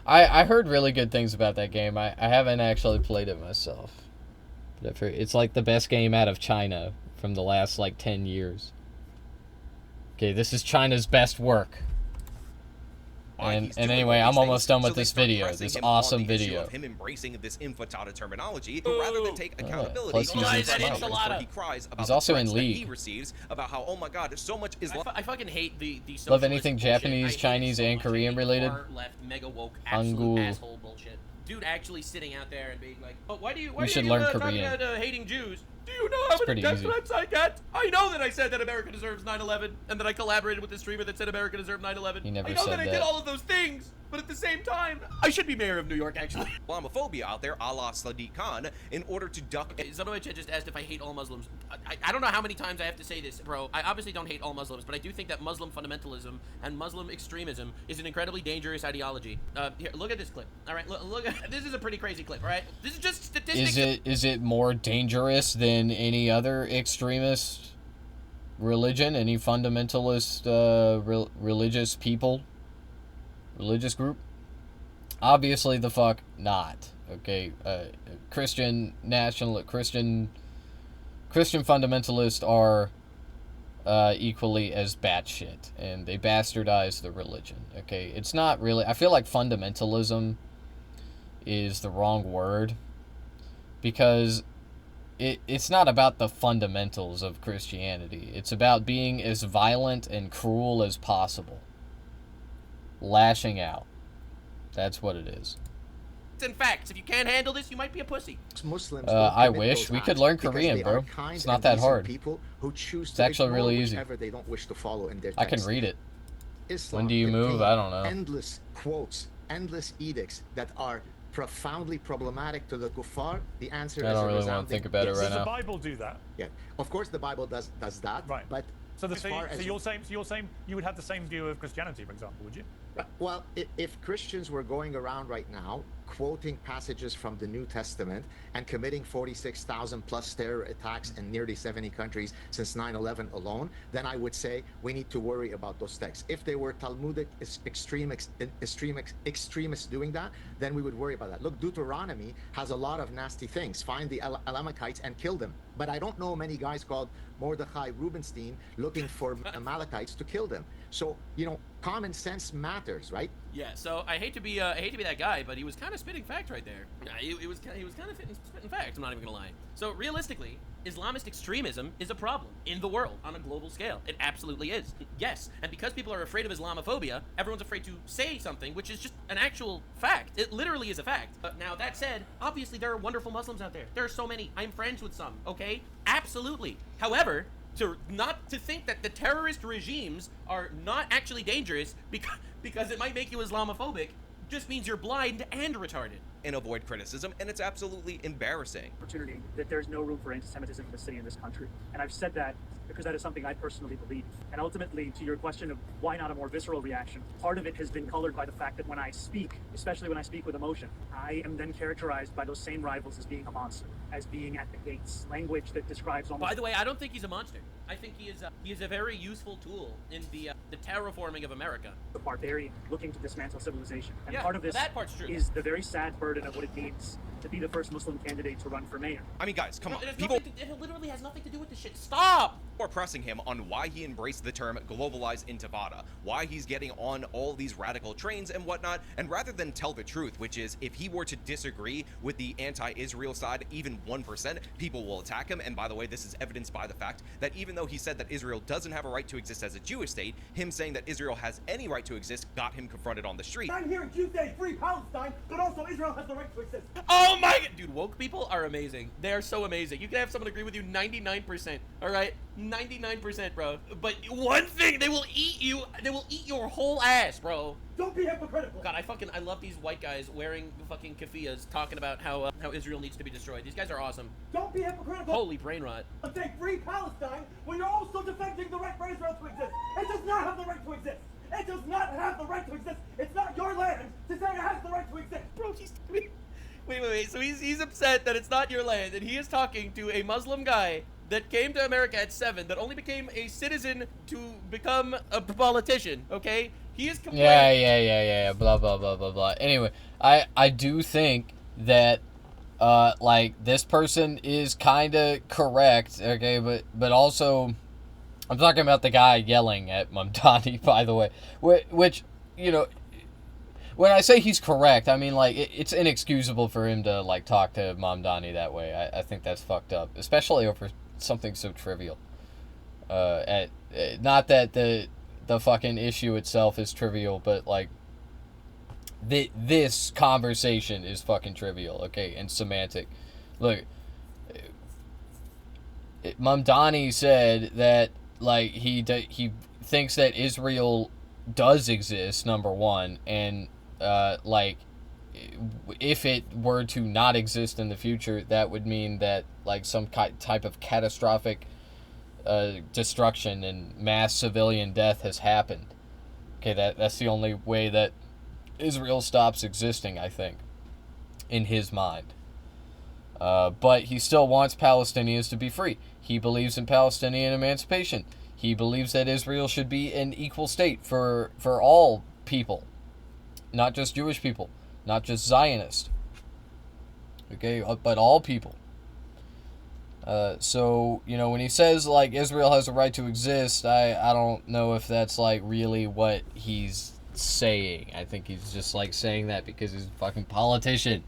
I heard really good things about that game. I haven't actually played it myself. But I've heard it's like the best game out of China from the last like 10 years. Okay, this is China's best work. And anyway, I'm almost done with this video, this awesome video. Of him embracing this infantile terminology, rather than take accountability. Plus He cries about he's also in that League. he receives about how, oh my god, so much Islam. I fucking hate the Love anything Japanese, Chinese, and Korean related. Left, mega woke, absolute asshole bullshit. Dude actually sitting out there and being like, oh, why do you should learn talking Korean. about hating Jews? Do you know how many death threats I get? I know that I said that America deserves 9/11, and that I collaborated with the streamer that said America deserved 9/11. He never I know said that I did all of those things, but at the same time, I should be mayor of New York, actually. Islamophobia out there, a la Sadiq Khan, in order to duck... Zanovich just asked if I hate all Muslims. I don't know how many times I have to say this, bro. I obviously don't hate all Muslims, but I do think that Muslim fundamentalism and Muslim extremism is an incredibly dangerous ideology. Here, look at this clip. All right, look at this is a pretty crazy clip, all right? This is just statistics. Is it more dangerous than any other extremist religion, any fundamentalist religious Obviously the fuck not. Okay, Christian fundamentalists are equally as batshit, and they bastardize the religion. Okay, it's not really... I feel like fundamentalism is the wrong word, because it's not about the fundamentals of Christianity. It's about being as violent and cruel as possible. Lashing out. That's what it is. In facts, if you can't handle this, you might be a pussy. Muslims I wish we could learn Korean, bro. It's not that hard. People who choose it's actually really easy. They don't wish to follow in their I can read it. Islam, when do you move? I don't know. Endless quotes, endless edicts that are profoundly problematic to the kuffar? The answer I is don't a really want resounding to think about it yes. right Does the now. Bible do that? Yeah, of course the Bible does that. Right. But So, as far as you're saying you would have the same view of Christianity, for example, would you? well, if Christians were going around right now quoting passages from the New Testament and committing 46,000 plus terror attacks in nearly 70 countries since 9/11 alone, then I would say we need to worry about those texts. If they were Talmudic extremists doing that, then we would worry about that. Look, Deuteronomy has a lot of nasty things. Find the Amalekites and kill them. But I don't know many guys called Mordechai Rubenstein looking for Amalekites to kill them. So, common sense matters, right? Yeah, so I hate to be that guy, but he was kind of spitting fact right there. He was kind of spitting fact. I'm not even gonna lie. So realistically, Islamist extremism is a problem in the world on a global scale. It absolutely is. Yes, and because people are afraid of Islamophobia, everyone's afraid to say something, which is just an actual fact. It literally is a fact. But now that said, obviously there are wonderful Muslims out there. There are so many. I'm friends with some. Okay, absolutely. However, to think that the terrorist regimes are not actually dangerous because it might make you Islamophobic just means you're blind and retarded. And avoid criticism, and it's absolutely embarrassing. Opportunity that there's no room for anti-Semitism in the city, in this country. And I've said that because that is something I personally believe. And ultimately, to your question of why not a more visceral reaction, part of it has been colored by the fact that when I speak, especially when I speak with emotion, I am then characterized by those same rivals as being a monster, as being at the gates. Language that describes almost... By the way, I don't think he's a monster. I think he is a very useful tool in the terraforming of America. The barbarian looking to dismantle civilization. And yeah, part of this that part's true. Is the very sad burden of what it means to be the first Muslim candidate to run for mayor. I mean, guys, come on. It literally has nothing to do with this shit. Stop! Are pressing him on why he embraced the term globalized intifada, why he's getting on all these radical trains and whatnot, and rather than tell the truth, which is if he were to disagree with the anti-Israel side even 1%, people will attack him. And by the way, this is evidenced by the fact that even though he said that Israel doesn't have a right to exist as a Jewish state, him saying that Israel has any right to exist got him confronted on the street. I'm hearing Jews say free Palestine, but also Israel has the right to exist. Oh my god! Dude, woke people are amazing. They are so amazing. You can have someone agree with you 99%, alright? 99%, bro. But one thing, they will eat you. They will eat your whole ass, bro. Don't be hypocritical. God, I love these white guys wearing fucking keffiyehs talking about how Israel needs to be destroyed. These guys are awesome. Don't be hypocritical. Holy brain rot. Say free Palestine when you're also defending the right for Israel to exist. It does not have the right to exist. It does not have the right to exist. It's not your land to say it has the right to exist. Bro, wait. So he's upset that it's not your land, and he is talking to a Muslim guy that came to America at 7, that only became a citizen to become a politician, okay? He is complaining. Yeah, blah, blah, blah, blah, blah. Anyway, I do think that, like, this person is kind of correct, okay? But also, I'm talking about the guy yelling at Mamdani, by the way. Which, when I say he's correct, I mean, like, it's inexcusable for him to, like, talk to Mamdani that way. I think that's fucked up, especially over something so trivial. Not that the fucking issue itself is trivial, but, like, this conversation is fucking trivial, okay, and semantic. Look, Mamdani said that, like, he thinks that Israel does exist, number one, and like, if it were to not exist in the future, that would mean that, like, some type of catastrophic destruction and mass civilian death has happened. Okay, that's the only way that Israel stops existing, I think, in his mind. But he still wants Palestinians to be free. He believes in Palestinian emancipation. He believes that Israel should be an equal state for all people, not just Jewish people, not just Zionists, okay, but all people. So, when he says, like, Israel has a right to exist, I don't know if that's, like, really what he's saying. I think he's just, like, saying that because he's a fucking politician.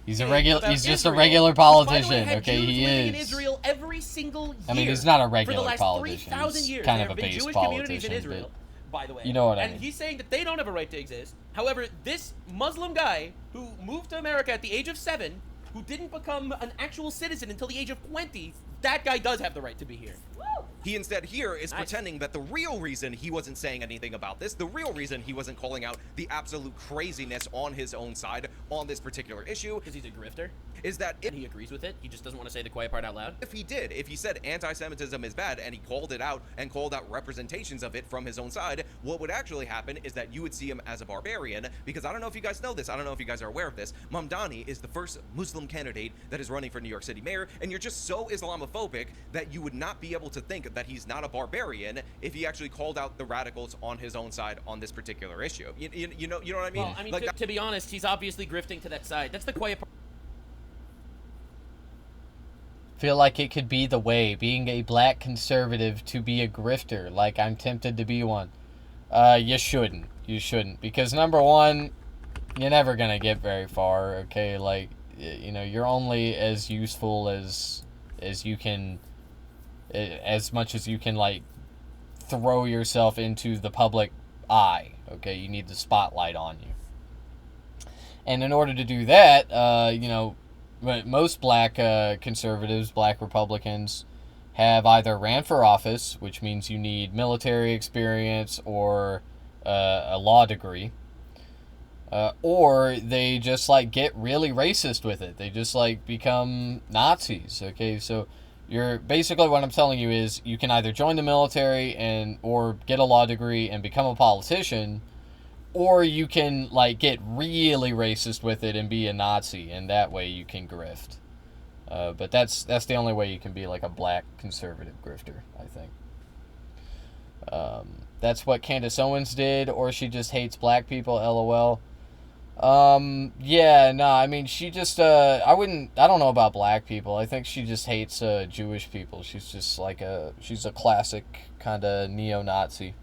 He's just a regular politician, okay? He is. In Israel every single year. I mean, he's not a regular for the last politician. 3,000 years, He's kind of a there have base been Jewish politician. communities in Israel, by the way. You know what I mean. And he's saying that they don't have a right to exist. However, this Muslim guy who moved to America at the age of 7, who didn't become an actual citizen until the age of 20, that guy does have the right to be here. Woo! He instead here is pretending that the real reason he wasn't saying anything about this, the real reason he wasn't calling out the absolute craziness on his own side on this particular issue, because he's a grifter, is that and he agrees with it. He just doesn't want to say the quiet part out loud. If he said anti-Semitism is bad and he called it out and called out representations of it from his own side, what would actually happen is that you would see him as a barbarian, because I don't know if you guys know this, I don't know if you guys are aware of this, Mamdani is the first Muslim candidate that is running for New York City mayor, and you're just so Islamophobic that you would not be able to think that he's not a barbarian if he actually called out the radicals on his own side on this particular issue. You know what I mean? Well, I mean, like, to be honest, he's obviously grifting to that side. That's the quiet part. Feel like it could be the way, being a black conservative, to be a grifter, like I'm tempted to be one. You shouldn't. You shouldn't. Because number one, you're never gonna get very far, okay? Like, you know, you're only as useful as you can, as much as you can, like, throw yourself into the public eye, okay? You need the spotlight on you. And in order to do that, you know, most black conservatives, black Republicans, have either ran for office, which means you need military experience or a law degree, or they just, like, get really racist with it. They just, like, become Nazis, okay? So you're basically, what I'm telling you is, you can either join the military or get a law degree and become a politician, or you can, like, get really racist with it and be a Nazi, and that way you can grift. But that's the only way you can be, like, a black conservative grifter, I think. That's what Candace Owens did, or she just hates black people, LOL. Yeah, no, I mean, she just, I don't know about black people. I think she just hates Jewish people. She's just like she's a classic kind of neo-Nazi.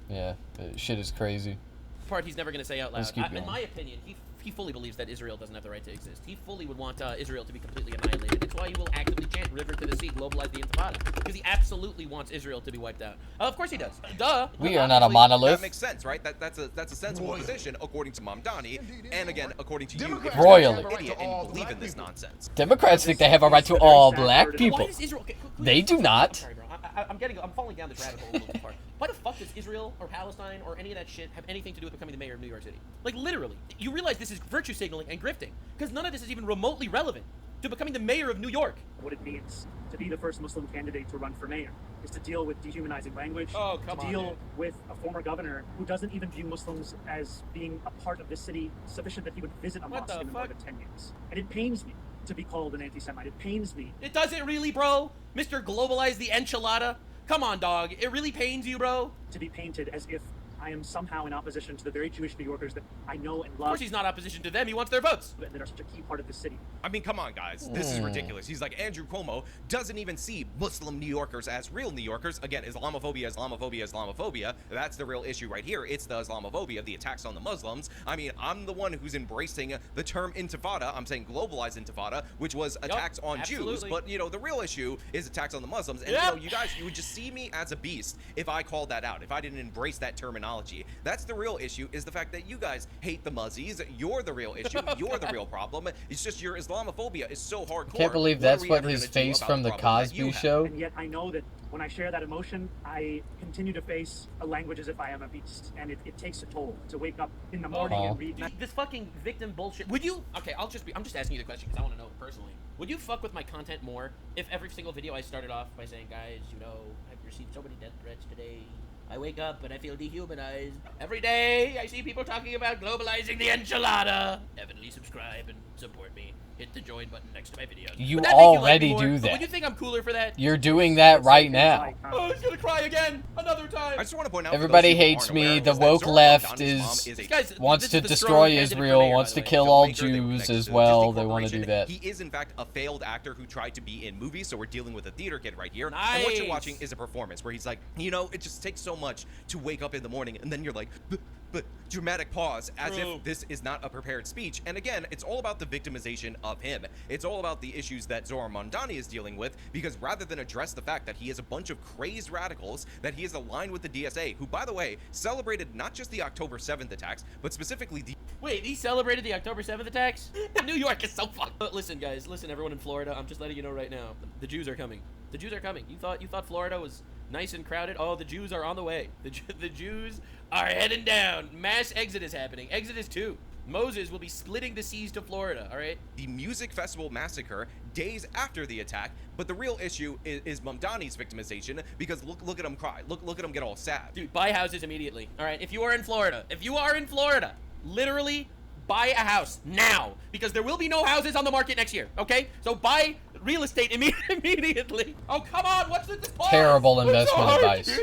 Yeah, shit is crazy. Part he's never going to say out loud. Let's keep going. In my opinion, he fully believes that Israel doesn't have the right to exist. He fully would want Israel to be completely annihilated. It's why he will actively chant "River to the sea, globalize the Intifada," because he absolutely wants Israel to be wiped out. Of course he does. Duh. We are not a monolith. That makes sense, right? That's a sensible position according to Mamdani, and again according to you, if Royally. you're an idiot and you believe in this nonsense. Democrats think they have a right to all black people. Why does Israel? They do not. I'm sorry, bro. I'm falling down this rabbit hole a little too far. Why the fuck does Israel or Palestine or any of that shit have anything to do with becoming the mayor of New York City? Like, literally. You realize this is virtue signaling and grifting, because none of this is even remotely relevant to becoming the mayor of New York. What it means to be the first Muslim candidate to run for mayor is to deal with dehumanizing language, to deal with a former governor who doesn't even view Muslims as being a part of this city sufficient that he would visit a mosque in more than 10 years. And it pains me to be called an anti-Semite. It pains me. It doesn't really, bro. Mr. Globalize the enchilada. Come on, dog. It really pains you, bro. To be painted as if I am somehow in opposition to the very Jewish New Yorkers that I know and love. Of course he's not opposition to them. He wants their votes. That are such a key part of the city. I mean, come on, guys. This is ridiculous. He's like, Andrew Cuomo doesn't even see Muslim New Yorkers as real New Yorkers. Again, Islamophobia, Islamophobia, Islamophobia. That's the real issue right here. It's the Islamophobia, the attacks on the Muslims. I mean, I'm the one who's embracing the term intifada. I'm saying globalized intifada, which was attacks on Jews. But, you know, the real issue is attacks on the Muslims. And, you know, you guys, you would just see me as a beast if I called that out, if I didn't embrace that terminology. That's the real issue, is the fact that you guys hate the Muzzies. You're the real issue. You're the real problem. It's just your Islamophobia is so hardcore. Can't believe that's what his face from the Cosby Show. And yet I know that when I share that emotion, I continue to face a language as if I am a beast. And it takes a toll to wake up in the morning and read this fucking victim bullshit. Would you? Okay, I'm just asking you the question because I want to know personally. Would you fuck with my content more if every single video I started off by saying, guys, you know, I've received so many death threats today. I wake up and I feel dehumanized. Every day I see people talking about globalizing the enchilada. Definitely subscribe and support me. Hit the join button next to my videos. You already do that. Would you think I'm cooler for that? You're doing that right now. Oh, he's gonna cry again. Another time. I just want to point out, everybody hates me. The woke left wants to destroy Israel, wants to kill all Jews as well. They want to do that. He is in fact a failed actor who tried to be in movies, so we're dealing with a theater kid right here. Nice. And what you're watching is a performance where he's like, you know, it just takes so much to wake up in the morning and then you're like, dramatic pause as True. if this is not a prepared speech. And again, it's all about the victimization of him. It's all about the issues that Zoran Mondani is dealing with, because rather than address the fact that he is a bunch of crazed radicals, that he is aligned with the DSA, who, by the way, celebrated not just the October 7th attacks, but specifically the... Wait, he celebrated the October 7th attacks? New York is so fucked. Listen, guys, listen, everyone in Florida, I'm just letting you know right now, the Jews are coming. The Jews are coming. You thought Florida was nice and crowded? Oh, the Jews are on the way. The Jews are heading down. Mass exodus happening. Exodus 2. Moses will be splitting the seas to Florida, all right? The music festival massacre days after the attack, but the real issue is Mamdani's victimization, because look at him cry. Look at him get all sad. Dude, buy houses immediately, all right? If you are in Florida, literally buy a house now, because there will be no houses on the market next year, okay? So buy real estate immediately. Oh, come on, what's this? Terrible investment advice.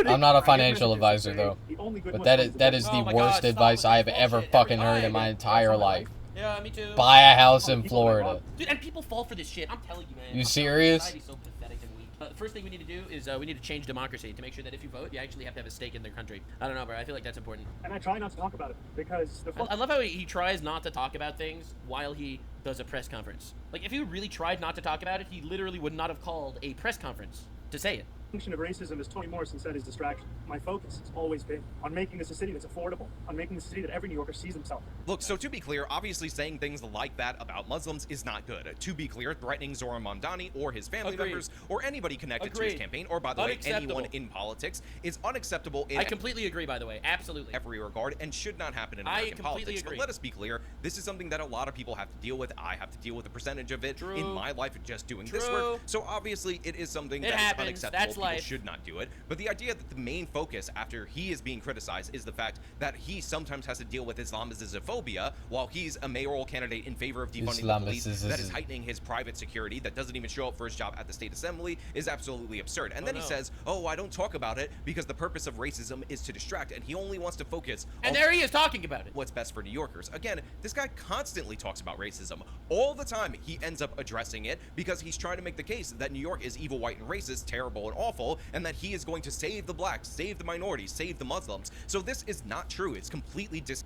I'm not a financial advisor, though. But that is the worst advice I have ever fucking heard in my entire life. Yeah, me too. Buy a house in Florida. Dude, and people fall for this shit. I'm telling you, man. You serious? Society's so pathetic and weak. The first thing we need to do is we need to change democracy to make sure that if you vote, you actually have to have a stake in their country. I don't know, bro. I feel like that's important. And I try not to talk about it because I love how he tries not to talk about things while he does a press conference. Like, if he really tried not to talk about it, he literally would not have called a press conference to say it. Function of racism, as Toni Morrison said, is distraction. My focus has always been on making this a city that's affordable, on making this a city that every New Yorker sees himself in. Look, so to be clear, obviously saying things like that about Muslims is not good. To be clear, threatening Zoran Mamdani or his family members or anybody connected to his campaign, or by the way, anyone in politics, is unacceptable in I completely agree, by the way. Absolutely. every regard and should not happen in American politics. But let us be clear, this is something that a lot of people have to deal with. I have to deal with a percentage of it in my life just doing this work. So obviously it is something that is unacceptable. That's people life. should not do it. But the idea that the main focus after he is being criticized is the fact that he sometimes has to deal with Islamophobia while he's a mayoral candidate in favor of defunding the police that is heightening his private security, that doesn't even show up for his job at the state assembly, is absolutely absurd. And then he says, oh, I don't talk about it because the purpose of racism is to distract, and he only wants to focus and there he is talking about it. What's best for New Yorkers. Again, this guy constantly talks about racism. All the time he ends up addressing it because he's trying to make the case that New York is evil, white, and racist, terrible, and awful, and that he is going to save the blacks, save the minorities, save the Muslims. So this is not true. It's completely disingenuous.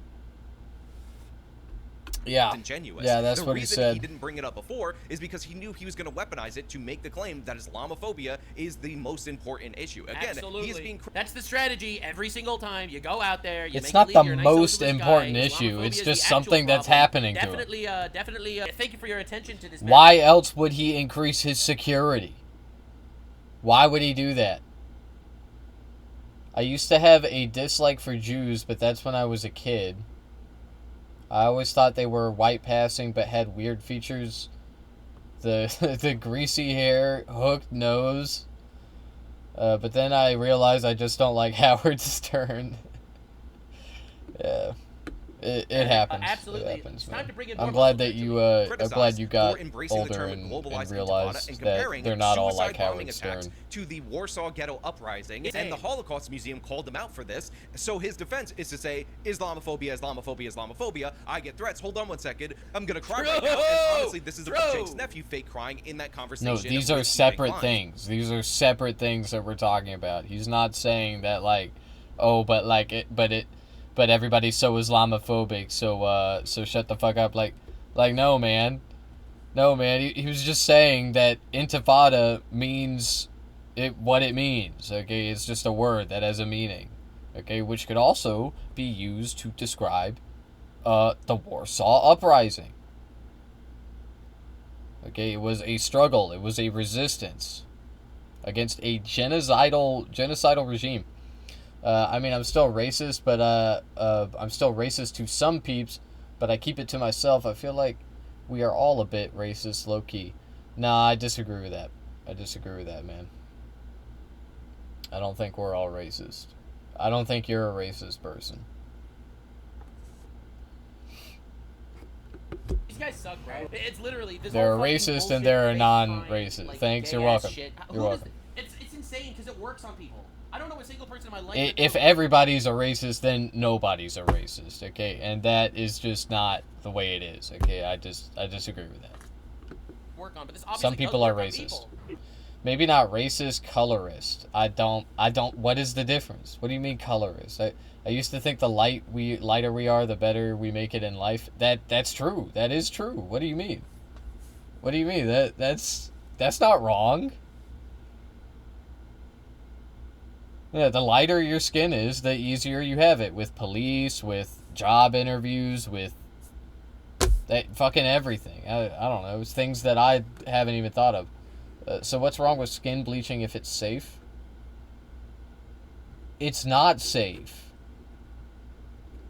Yeah, that's what he said. The reason he didn't bring it up before is because he knew he was going to weaponize it to make the claim that Islamophobia is the most important issue. Again, absolutely. he is being... That's the strategy every single time. You go out there, you it's make not believe the you're a nice most socialist important guy. issue. Islamophobia It's is just the something actual that's problem. happening to him. Definitely, thank you for your attention to this. Why else would he increase his security? Why would he do that? I used to have a dislike for Jews, but that's when I was a kid. I always thought they were white passing, but had weird features. The greasy hair, hooked nose. But then I realized I just don't like Howard Stern. Yeah. It happens. Absolutely. It happens, It's time to bring in I'm more glad that you I'm glad you got embracing older the term and globalized realized and that comparing they're not all suicide like bombing Howard attacks Stern. to the Warsaw Ghetto Uprising, and the Holocaust Museum called them out for this. So his defense is to say, Islamophobia, Islamophobia, Islamophobia. I get threats. Hold on one second. I'm gonna cry right now. And honestly, this is about Jake's nephew fake crying in that conversation. No, these are separate things. These are separate things that we're talking about. He's not saying that like, oh, but like it, but everybody's so Islamophobic, so shut the fuck up. Like no, man. No, man. He was just saying that intifada means what it means, okay? It's just a word that has a meaning, okay? Which could also be used to describe the Warsaw Uprising. Okay, it was a struggle. It was a resistance against a genocidal regime. I mean, I'm still racist, but I'm still racist to some peeps, but I keep it to myself. I feel like we are all a bit racist, low-key. Nah, I disagree with that. I disagree with that, man. I don't think we're all racist. I don't think you're a racist person. These guys suck, bro. It's literally this they're a whole racist fucking and they're a bullshit, non-racist. like, Thanks, you're gay-ass welcome. shit. You're welcome. It's insane because it works on people. I don't know a single person in my life. If everybody's a racist, then nobody's a racist, okay? And that is just not the way it is, okay? I disagree with that. Work on, but this obviously some people does are work on racist. people. Maybe not racist, colorist. I don't, what is the difference? What do you mean colorist? I used to think the lighter we are, the better we make it in life. That's true. That is true. What do you mean? What do you mean? That's not wrong. Yeah, the lighter your skin is, the easier you have it with police, with job interviews, with that fucking everything. I don't know. It's things that I haven't even thought of. So what's wrong with skin bleaching if it's safe? It's not safe.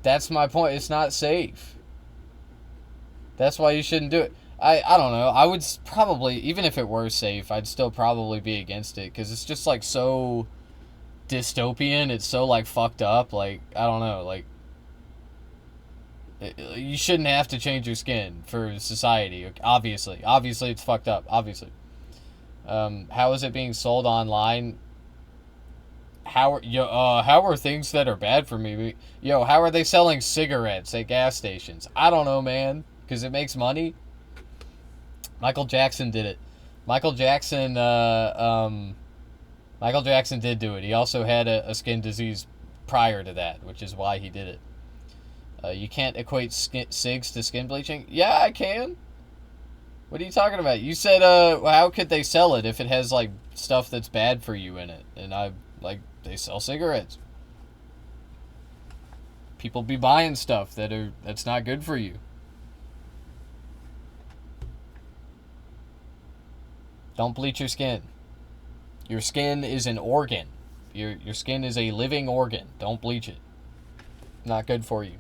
That's my point. It's not safe. That's why you shouldn't do it. I don't know. I would probably, even if it were safe, I'd still probably be against it because it's just like so dystopian. It's so like fucked up. Like, I don't know. Like, you shouldn't have to change your skin for society. Obviously it's fucked up. Obviously. How is it being sold online? How are things that are bad for me? How are they selling cigarettes at gas stations? I don't know, man. Because it makes money. Michael Jackson did it. Michael Jackson did do it. He also had a skin disease prior to that, which is why he did it. You can't equate cigs to skin bleaching? Yeah, I can. What are you talking about? You said, how could they sell it if it has, like, stuff that's bad for you in it? And they sell cigarettes. People be buying stuff that's not good for you. Don't bleach your skin. Your skin is an organ. Your skin is a living organ. Don't bleach it. Not good for you.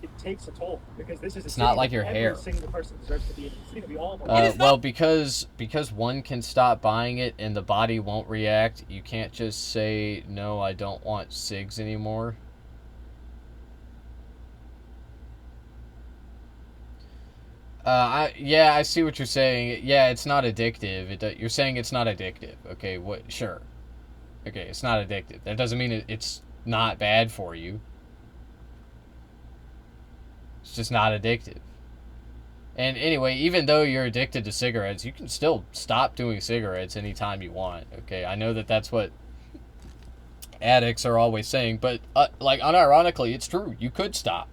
It takes a toll because this is. It's not like your hair. Every single person deserves to be in it. It's going to be all. Well, because one can stop buying it and the body won't react, you can't just say no. I don't want cigs anymore. I see what you're saying. Yeah, it's not addictive. You're saying it's not addictive. Okay, what? Sure. Okay, it's not addictive. That doesn't mean it's not bad for you. It's just not addictive. And anyway, even though you're addicted to cigarettes, you can still stop doing cigarettes anytime you want. Okay, I know that's what addicts are always saying, but like unironically, it's true. You could stop.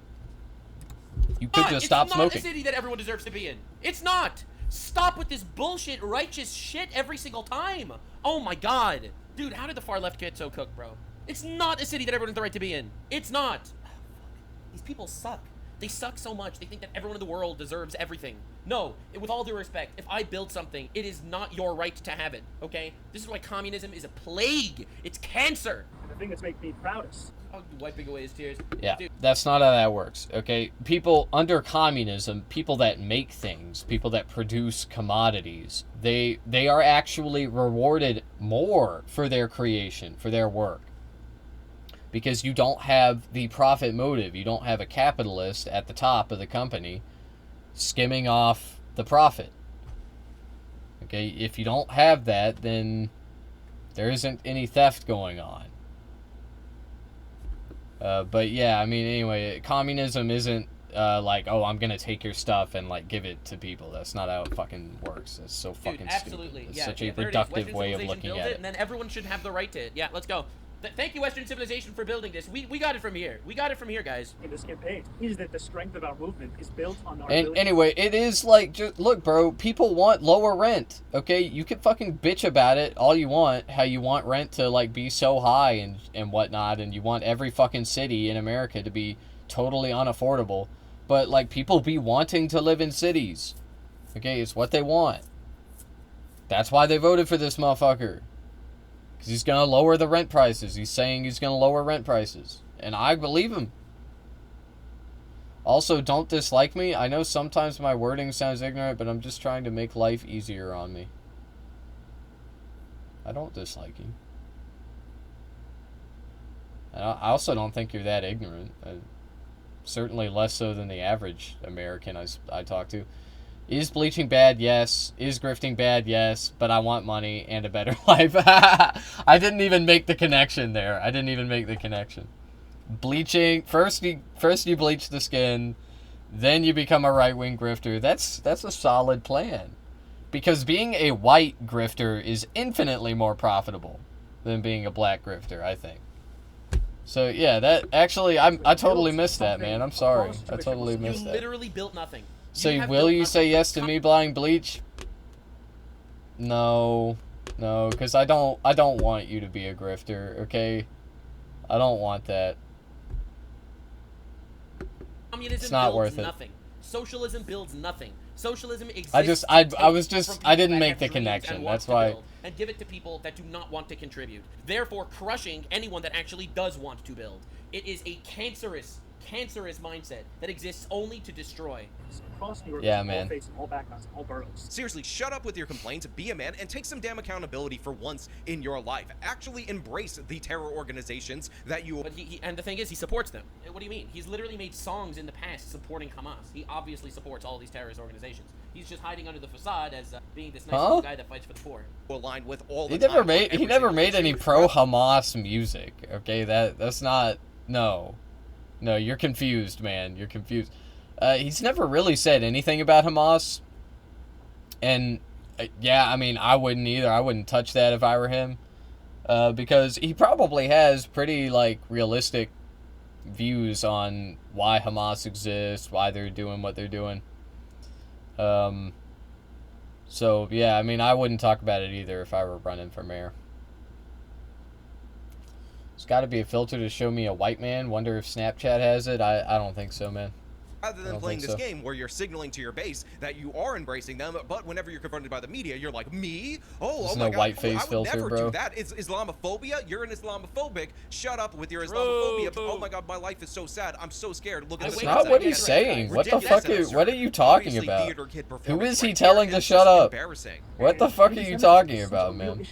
You could just stop smoking. It's not a city that everyone deserves to be in. It's not. Stop with this bullshit, righteous shit every single time. Oh my god. Dude, how did the far left get so cooked, bro? It's not a city that everyone has the right to be in. It's not. These people suck. They suck so much. They think that everyone in the world deserves everything. No, with all due respect, if I build something, it is not your right to have it, okay? This is why communism is a plague. It's cancer. The thing that's making me proudest. Oh, wiping away his tears. Yeah, Dude. That's not how that works, okay? People under communism, people that make things, people that produce commodities, they are actually rewarded more for their creation, for their work. Because you don't have the profit motive. You don't have a capitalist at the top of the company skimming off the profit. Okay, if you don't have that, then there isn't any theft going on. But yeah, I mean, anyway, communism isn't like, oh, I'm gonna take your stuff and like give it to people. That's not how it fucking works. It's so fucking absolutely. stupid. It's Yeah, such yeah, a there it is. reductive Western way of civilization looking built at it. And then everyone should have the right to it. Yeah, let's go. Thank you, Western civilization, for building this. We got it from here. We got it from here, guys. In this campaign is that the strength of our movement is built on our And ability. anyway, it is like, just look, bro, people want lower rent, okay? You can fucking bitch about it all you want, how you want rent to, like, be so high and whatnot, and you want every fucking city in America to be totally unaffordable, but, like, people be wanting to live in cities, okay? It's what they want. That's why they voted for this motherfucker. Because he's going to lower the rent prices. He's saying he's going to lower rent prices. And I believe him. Also, don't dislike me. I know sometimes my wording sounds ignorant, but I'm just trying to make life easier on me. I don't dislike you. I also don't think you're that ignorant. Certainly less so than the average American I talk to. Is bleaching bad? Yes. Is grifting bad? Yes. But I want money and a better life. I didn't even make the connection there. I didn't even make the connection. Bleaching, first you bleach the skin, then you become a right-wing grifter. That's a solid plan. Because being a white grifter is infinitely more profitable than being a black grifter, I think. So yeah, that actually, I totally missed that, man. I'm sorry. I totally missed You that. literally built nothing. So will you say yes to me buying bleach? No, because I don't want you to be a grifter, okay? I don't want that. Communism It's not builds worth it. nothing. Socialism builds nothing. Socialism exists. I didn't make the connection. That's why. And give it to people that do not want to contribute. Therefore, crushing anyone that actually does want to build. It is a cancerous mindset that exists only to destroy. Yeah, man. All backgrounds, all boroughs. Seriously, shut up with your complaints, be a man, and take some damn accountability for once in your life. Actually embrace the terror organizations that you... But and the thing is, he supports them. What do you mean? He's literally made songs in the past supporting Hamas. He obviously supports all these terrorist organizations. He's just hiding under the facade as being this nice little guy that fights for the poor. Aligned with all He never made any pro-Hamas music. Okay, that's not. No, you're confused, man. You're confused. He's never really said anything about Hamas. And yeah, I mean, I wouldn't either. I wouldn't touch that if I were him, because he probably has pretty realistic views on why Hamas exists, why they're doing what they're doing. So yeah, I mean, I wouldn't talk about it either if I were running for mayor. There's got to be a filter to show me a white man. Wonder if Snapchat has it. I don't think so, man. Rather than playing this game where you're signaling to your base that you are embracing them, but whenever you're confronted by the media, you're like, me? Oh my God, white face I would filter, never bro. do that. It's Islamophobia. You're an Islamophobic. Shut up with your Islamophobia. Oh my God, my life is so sad. I'm so scared. Look at That's not what he's saying. What the fuck what are you talking about? Who is he telling to shut up? What the fuck are you talking about, man?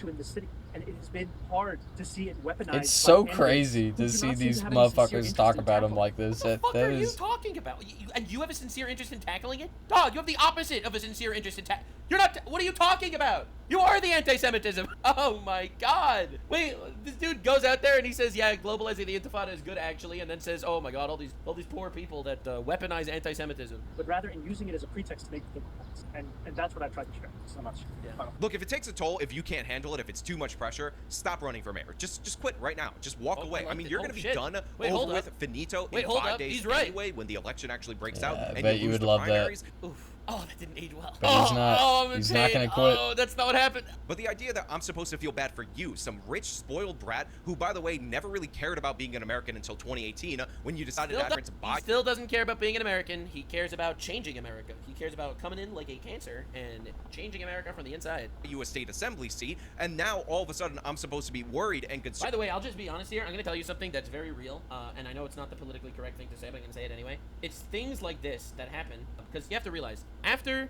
And it has been hard to see it weaponized. It's so crazy to see these motherfuckers talk about him like this. What the fuck are you talking about? And you have a sincere interest in tackling it? Dog, you have the opposite of a sincere interest in You're not. What are you talking about? You are the anti-Semitism. Oh my God. Wait, this dude goes out there and he says, yeah, globalizing the Intifada is good actually, and then says, oh my God, all these poor people that weaponize anti-Semitism. But rather in using it as a pretext to make the points. And that's what I've tried to share so much. Yeah. Look, if it takes a toll, if you can't handle it, if it's too much pressure, stop running for mayor. Just quit right now. Just walk away. I mean, you're going to be done over with, finito in 5 days He's right. anyway when the election actually breaks out. I And bet you would love primaries. that. Oof. Oh, that didn't age well. But he's not going to quit. Oh, that's not what happened. But the idea that I'm supposed to feel bad for you, some rich, spoiled brat who, by the way, never really cared about being an American until 2018 when you decided to buy... He still doesn't care about being an American. He cares about changing America. He cares about coming in like a cancer and changing America from the inside. You a state assembly seat, and now all of a sudden I'm supposed to be worried and concerned. By the way, I'll just be honest here. I'm going to tell you something that's very real, and I know it's not the politically correct thing to say, but I'm going to say it anyway. It's things like this that happen, because you have to realize, after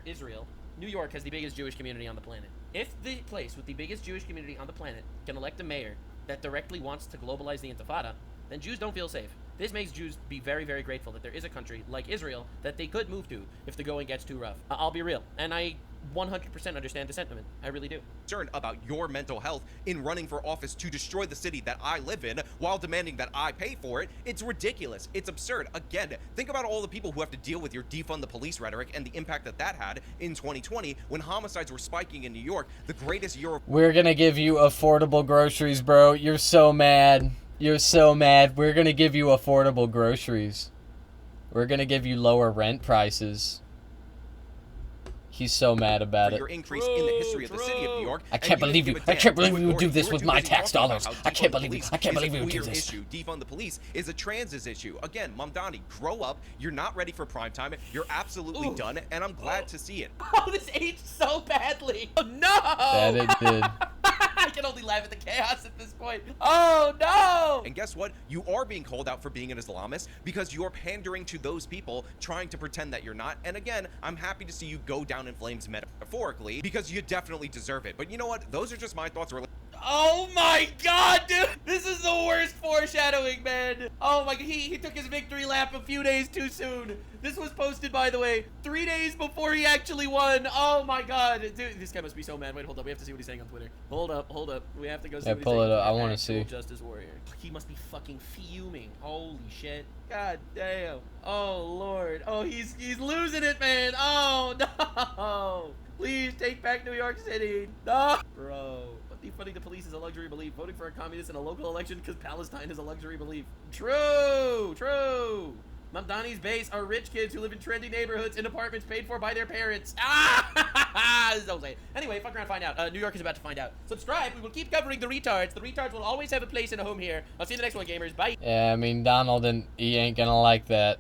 Israel, New York has the biggest Jewish community on the planet. If the place with the biggest Jewish community on the planet can elect a mayor that directly wants to globalize the Intifada, then Jews don't feel safe. This makes Jews be very, very grateful that there is a country like Israel that they could move to if the going gets too rough. I'll be real, and I 100% understand the sentiment. I really do. Concerned about your mental health in running for office to destroy the city that I live in while demanding that I pay for it. It's ridiculous. It's absurd. Again, think about all the people who have to deal with your defund the police rhetoric and the impact that had in 2020 when homicides were spiking in New York, the greatest year of... We're gonna give you affordable groceries, bro. You're so mad. You're so mad. We're gonna give you affordable groceries. We're gonna give you lower rent prices. He's so mad about it. Your increase in the history of the city of New York. I can't believe you. I can't believe you would do this with my tax dollars. I can't believe you. I can't believe you would do this. Defund the police is a transit issue. Again, Mamdani, grow up. You're not ready for prime time. You're absolutely done, and I'm glad to see it. Oh, this aged so badly. Oh, no. That it did. I can only laugh at the chaos at this point. Oh, no. And guess what? You are being called out for being an Islamist because you're pandering to those people trying to pretend that you're not. And again, I'm happy to see you go down in flames metaphorically because you definitely deserve it. But you know what? Those are just my thoughts. Oh my God, dude! This is the worst foreshadowing, man. Oh my God, he took his victory lap a few days too soon. This was posted, by the way, 3 days before he actually won. Oh my God, dude, this guy must be so mad. Wait, hold up, we have to see what he's saying on Twitter. Hold up. We have to go see what he's saying. Pull it up. I want to see. Justice Warrior. He must be fucking fuming. Holy shit. God damn. Oh Lord. Oh, he's losing it, man. Oh no. Please take back New York City. No. Bro. But defunding the police is a luxury belief. Voting for a communist in a local election because Palestine is a luxury belief. True. True. Mamdani's base are rich kids who live in trendy neighborhoods in apartments paid for by their parents. Ah! Don't say it. Anyway, fuck around, find out. New York is about to find out. Subscribe. We will keep covering the retards. The retards will always have a place and a home here. I'll see you in the next one, gamers. Bye. Yeah, I mean, Donald, and he ain't gonna like that.